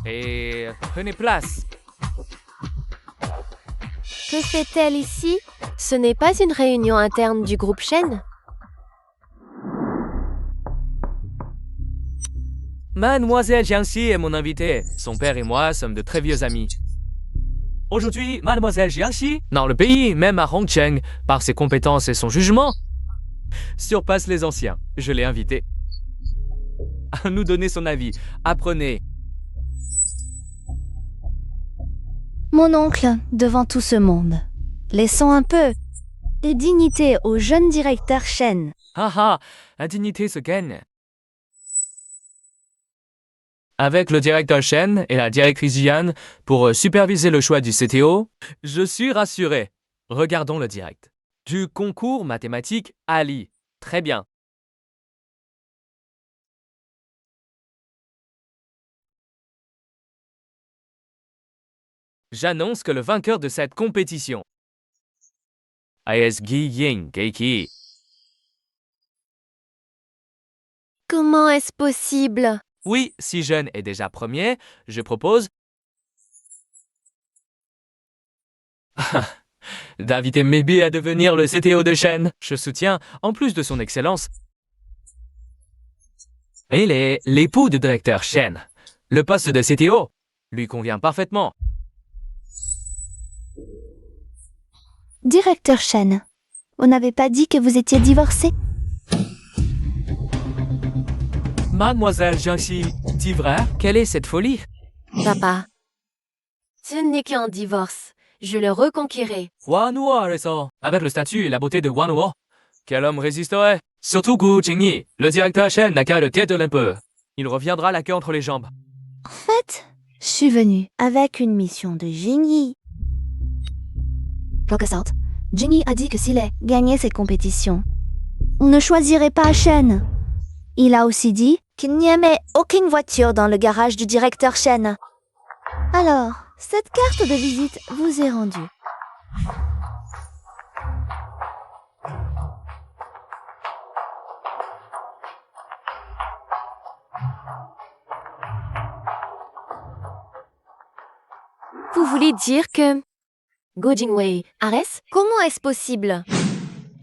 Et prenez place. Que fait-elle ici? Ce n'est pas une réunion interne du groupe Shen? Mademoiselle Jiangxi est mon invitée. Son père et moi sommes de très vieux amis. Aujourd'hui, Mademoiselle Jiangxi, dans le pays, même à Hongcheng, par ses compétences et son jugement, surpasse les anciens. Je l'ai invitée à nous donner son avis. Apprenez. Mon oncle, devant tout ce monde. Laissons un peu de dignité au jeune directeur Shen. Haha, la dignité se gagne. Avec le directeur Shen et la directrice Yan pour superviser le choix du CTO, je suis rassuré. Regardons le direct. Du concours mathématique Ali. Très bien. J'annonce que le vainqueur de cette compétition est Gi Ying Geiki. Comment est-ce possible? Oui, si Jeune est déjà premier, je propose d'inviter Maybe à devenir le CTO de Shen. Je soutiens, en plus de son excellence, il est l'époux du directeur Shen. Le poste de CTO lui convient parfaitement. Directeur Shen, vous n'avez pas dit que vous étiez divorcé? Mademoiselle Jiangxi, dit vrai? Quelle est cette folie? Papa, ce n'est qu'un divorce. Je le reconquirai. Wanhuo a raison. Avec le statut et la beauté de Wanhuo, quel homme résisterait? Surtout Gu Qingyi, le directeur Shen n'a qu'à le tête de l'impôt. Il reviendra la queue entre les jambes. En fait, je suis venue avec une mission de Jingyi. Quelque sorte, Jingyi a dit que s'il est gagné cette compétition, on ne choisirait pas Shen. Il a aussi dit qu'il n'y aimait aucune voiture dans le garage du directeur Shen. Alors, cette carte de visite vous est rendue. Vous voulez dire que... Go Jingwei, Ares, comment est-ce possible?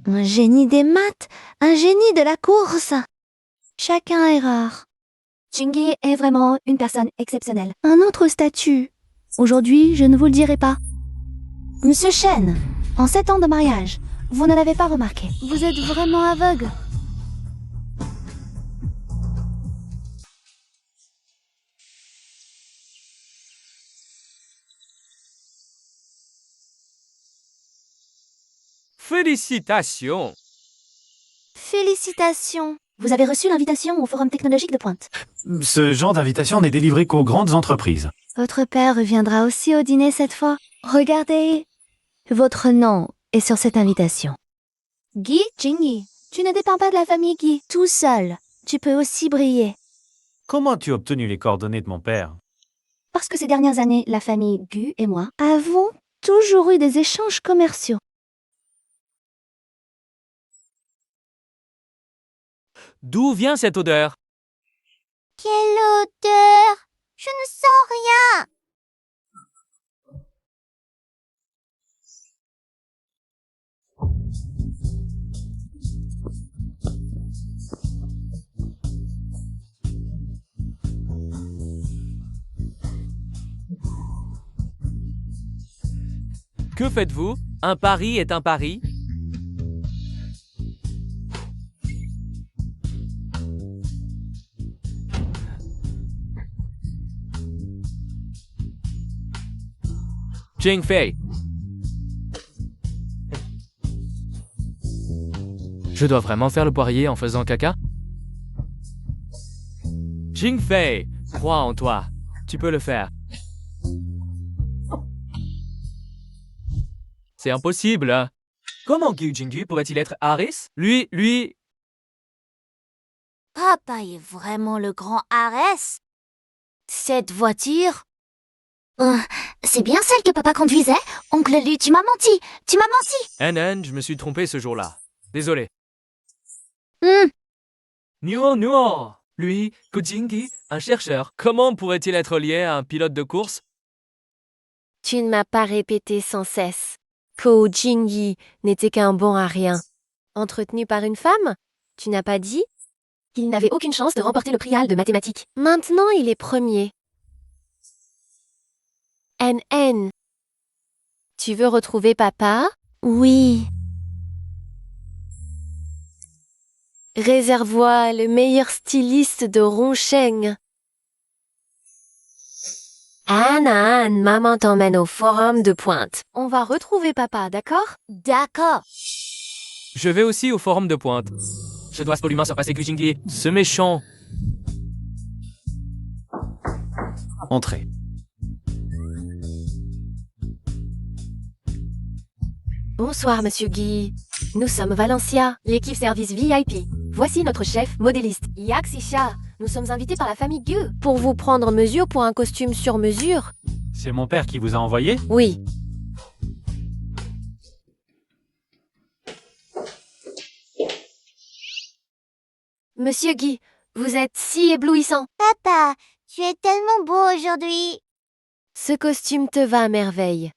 Un génie des maths, un génie de la course. Chacun est rare. Jingyi est vraiment une personne exceptionnelle. Un autre statut. Aujourd'hui, je ne vous le dirai pas. Monsieur Shen, en 7 ans de mariage, vous ne l'avez pas remarqué. Vous êtes vraiment aveugle. Félicitations. Félicitations. Vous avez reçu l'invitation au Forum technologique de Pointe. Ce genre d'invitation n'est délivré qu'aux grandes entreprises. Votre père reviendra aussi au dîner cette fois. Regardez. Votre nom est sur cette invitation. Guy Jingyi. Tu ne dépends pas de la famille Guy. Tout seul. Tu peux aussi briller. Comment as-tu obtenu les coordonnées de mon père? Parce que ces dernières années, la famille Gu et moi Avons toujours eu des échanges commerciaux. D'où vient cette odeur? Quelle odeur! Je ne sens rien! Que faites-vous? Un pari est un pari? Jingfei. Je dois vraiment faire le poirier en faisant caca? Jingfei, crois en toi. Tu peux le faire. C'est impossible, hein? Comment Gyu Jingyu pourrait-il être Aris? Lui... Papa est vraiment le grand Arès. Cette voiture... c'est bien celle que papa conduisait. Oncle Lu, tu m'as menti. Tu m'as menti. NN, je me suis trompé ce jour-là. Désolé. Hmm. Nuo. Lui, Kujingi, un chercheur. Comment pourrait-il être lié à un pilote de course? Tu ne m'as pas répété sans cesse. Ko Jingyi n'était qu'un bon à rien. Entretenu par une femme? Tu n'as pas dit? Il n'avait aucune chance de remporter le prix Hall de mathématiques. Maintenant, il est premier. NN. Tu veux retrouver papa? Oui. Réserve-moi le meilleur styliste de Rongsheng. Anne, maman t'emmène au forum de Pointe. On va retrouver papa, d'accord? D'accord. Je vais aussi au forum de Pointe. Je dois absolument surpasser Kujingi. Ce méchant. Entrez. Bonsoir, Monsieur Guy. Nous sommes Valencia, l'équipe service VIP. Voici notre chef modéliste, Yaxisha. Nous sommes invités par la famille Gu. Pour vous prendre mesure pour un costume sur mesure? C'est mon père qui vous a envoyé? Oui. Monsieur Guy, vous êtes si éblouissant. Papa, tu es tellement beau aujourd'hui. Ce costume te va à merveille.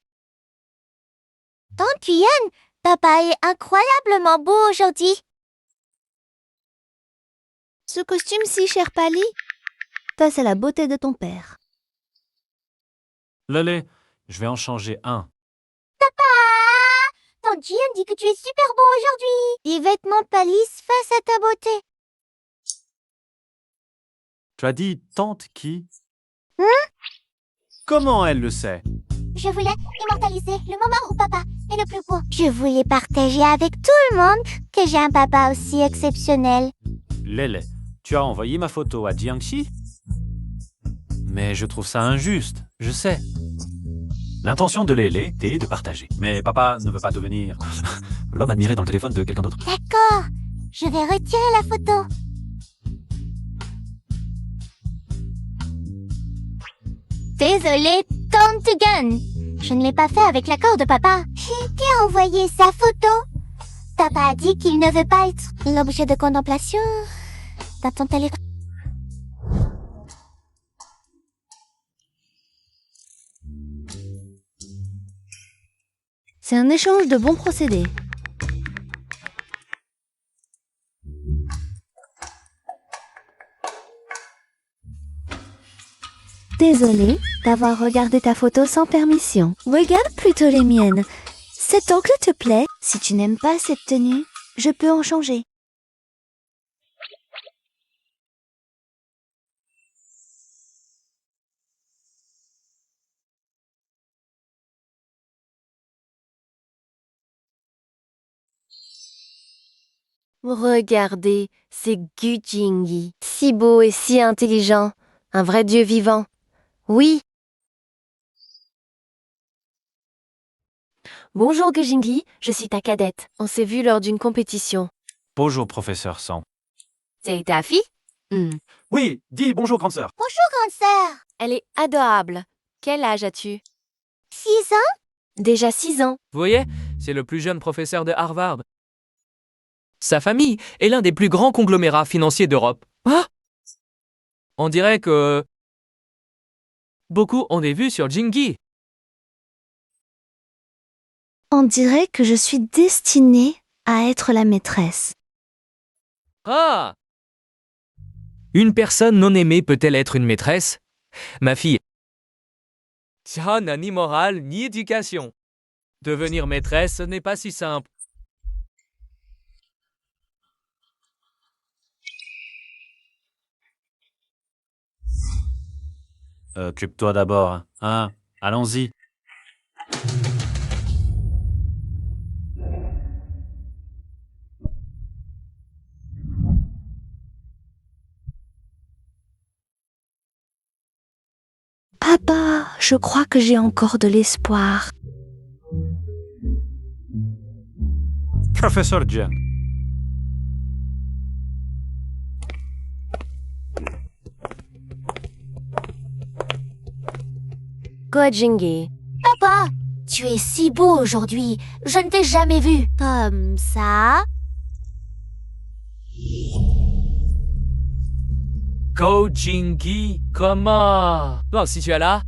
Tante Yuan, papa est incroyablement beau aujourd'hui. Ce costume-ci, cher Pali, ça c'est la beauté de ton père. Lolé, je vais en changer un. Tante Yuan dit que tu es super beau aujourd'hui. Les vêtements pâlissent face à ta beauté. Tu as dit tante qui? Comment elle le sait? Je voulais immortaliser le moment où papa est le plus beau. Je voulais partager avec tout le monde que j'ai un papa aussi exceptionnel. Lélé, tu as envoyé ma photo à Jiangxi? Mais je trouve ça injuste, je sais. L'intention de Lélé était de partager. Mais papa ne veut pas devenir l'homme admiré dans le téléphone de quelqu'un d'autre. D'accord, je vais retirer la photo. Désolée, Tante Gun. Je ne l'ai pas fait avec l'accord de papa. Qui a envoyé sa photo? Papa a dit qu'il ne veut pas être l'objet de contemplation dans ton téléphone. C'est un échange de bons procédés. Désolée d'avoir regardé ta photo sans permission. Regarde plutôt les miennes. Cet oncle te plaît? Si tu n'aimes pas cette tenue, je peux en changer. Regardez, c'est Gu Jingyi. Si beau et si intelligent. Un vrai dieu vivant. Oui. Bonjour Gu Jingyi, je suis ta cadette. On s'est vu lors d'une compétition. Bonjour, professeur Sang. C'est ta fille? Oui, dis bonjour, grande sœur. Grande sœur. Elle est adorable. Quel âge as-tu? 6 ans? Déjà 6 ans. Vous voyez, c'est le plus jeune professeur de Harvard. Sa famille est l'un des plus grands conglomérats financiers d'Europe. Ah! On dirait que beaucoup ont des vues sur Jingyi. On dirait que je suis destinée à être la maîtresse. Ah! Une personne non aimée peut-elle être une maîtresse? Ma fille. Ça n'a ni morale ni éducation. Devenir maîtresse, ce n'est pas si simple. Occupe-toi d'abord, hein? Allons-y. Papa, je crois que j'ai encore de l'espoir. Professeur Jen. Go Jingyi. Papa, tu es si beau aujourd'hui. Je ne t'ai jamais vu. Comme ça. Go Jingyi, comment? Bon, si tu es là,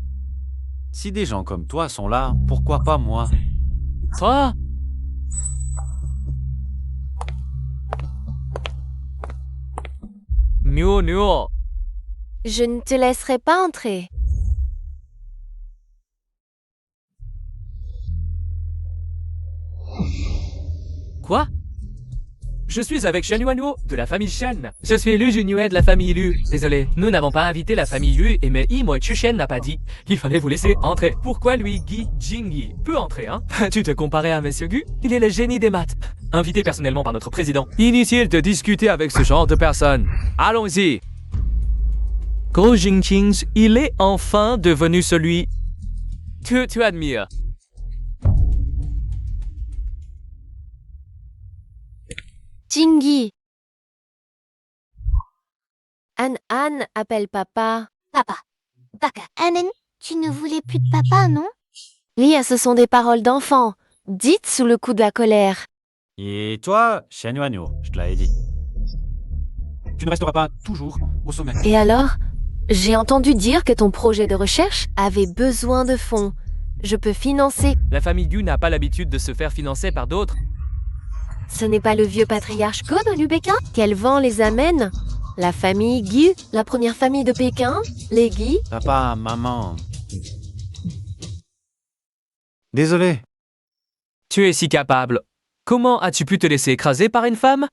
Si des gens comme toi sont là, pourquoi pas moi? toi? Miu Miu. Je ne te laisserai pas entrer. Quoi? Je suis avec Shen Yuanyu de la famille Shen. Je suis Lu Junyue de la famille Lu. Désolé, nous n'avons pas invité la famille Lu et mais Moi Shen n'a pas dit qu'il fallait vous laisser entrer. Pourquoi lui, Gu Jingyi, peut entrer, hein? Tu te comparais à Monsieur Gu? Il est le génie des maths. Invité personnellement par notre président. Inutile de discuter avec ce genre de personnes. Allons-y. Go Jingqing, il est enfin devenu celui que tu admires. Jingyi. Anne appelle papa. Papa. Papa. Anen, tu ne voulais plus de papa, non? Lia, ce sont des paroles d'enfant, dites sous le coup de la colère. Et toi, Shen Yuanyu, je te l'avais dit. Tu ne resteras pas toujours au sommet. Et alors? J'ai entendu dire que ton projet de recherche avait besoin de fonds. Je peux financer. La famille Gu n'a pas l'habitude de se faire financer par d'autres. Ce n'est pas le vieux patriarche Go de Pékin? Quel vent les amène? La famille Gu, la première famille de Pékin? Les Gu? Papa, maman. Désolé. Tu es si capable. Comment as-tu pu te laisser écraser par une femme?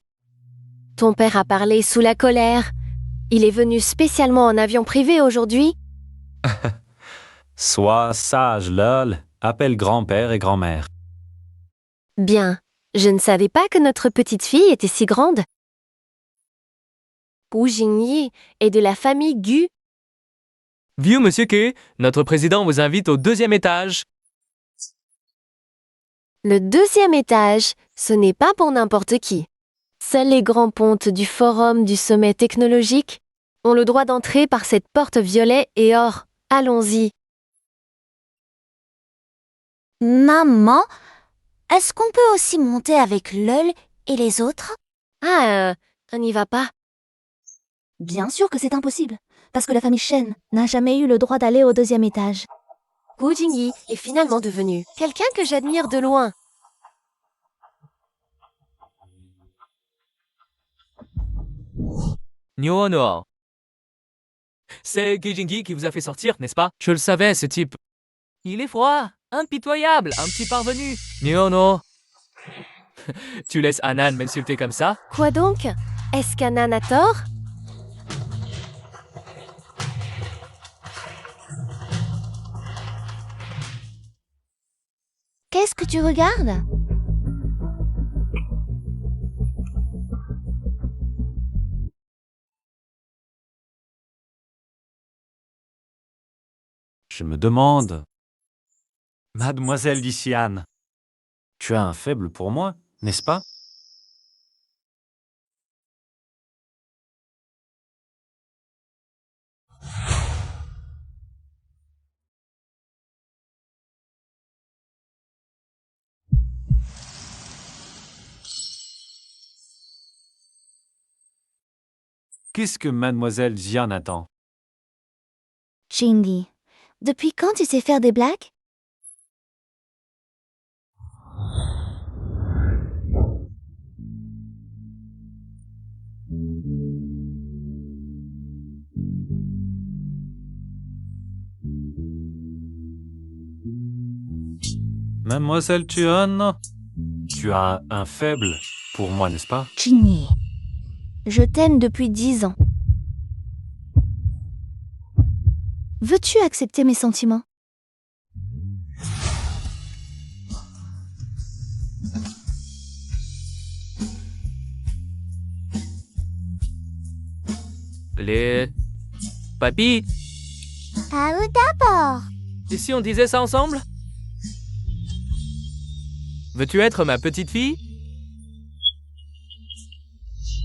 Ton père a parlé sous la colère. Il est venu spécialement en avion privé aujourd'hui. Sois sage, lol. Appelle grand-père et grand-mère. Bien. Je ne savais pas que notre petite fille était si grande. Gu Jingyi est de la famille Gu. Vieux monsieur Ke, notre président vous invite au 2e étage. Le 2e étage, ce n'est pas pour n'importe qui. Seuls les grands pontes du forum du sommet technologique ont le droit d'entrer par cette porte violet et or. Allons-y. Maman, est-ce qu'on peut aussi monter avec Lol et les autres? Ah, on n'y va pas. Bien sûr que c'est impossible, parce que la famille Shen n'a jamais eu le droit d'aller au 2e étage. Gu Jingyi est finalement devenu quelqu'un que j'admire de loin. Nyono. C'est Gu Jingyi qui vous a fait sortir, n'est-ce pas? Je le savais, ce type. Il est froid, impitoyable, un petit parvenu. Nyono. Tu laisses Anan m'insulter comme ça? Quoi donc? Est-ce qu'Anan a tort? Qu'est-ce que tu regardes? Je me demande... Mademoiselle Lyciane, tu as un faible pour moi, n'est-ce pas? Qu'est-ce que mademoiselle Xian attend? Jindy, depuis quand tu sais faire des blagues? Mademoiselle Tuan, tu as un faible pour moi, n'est-ce pas? Jindy, je t'aime depuis 10 ans. Veux-tu accepter mes sentiments? Les... Papy, À eux d'abord. et si on disait ça ensemble? Veux-tu être ma petite fille?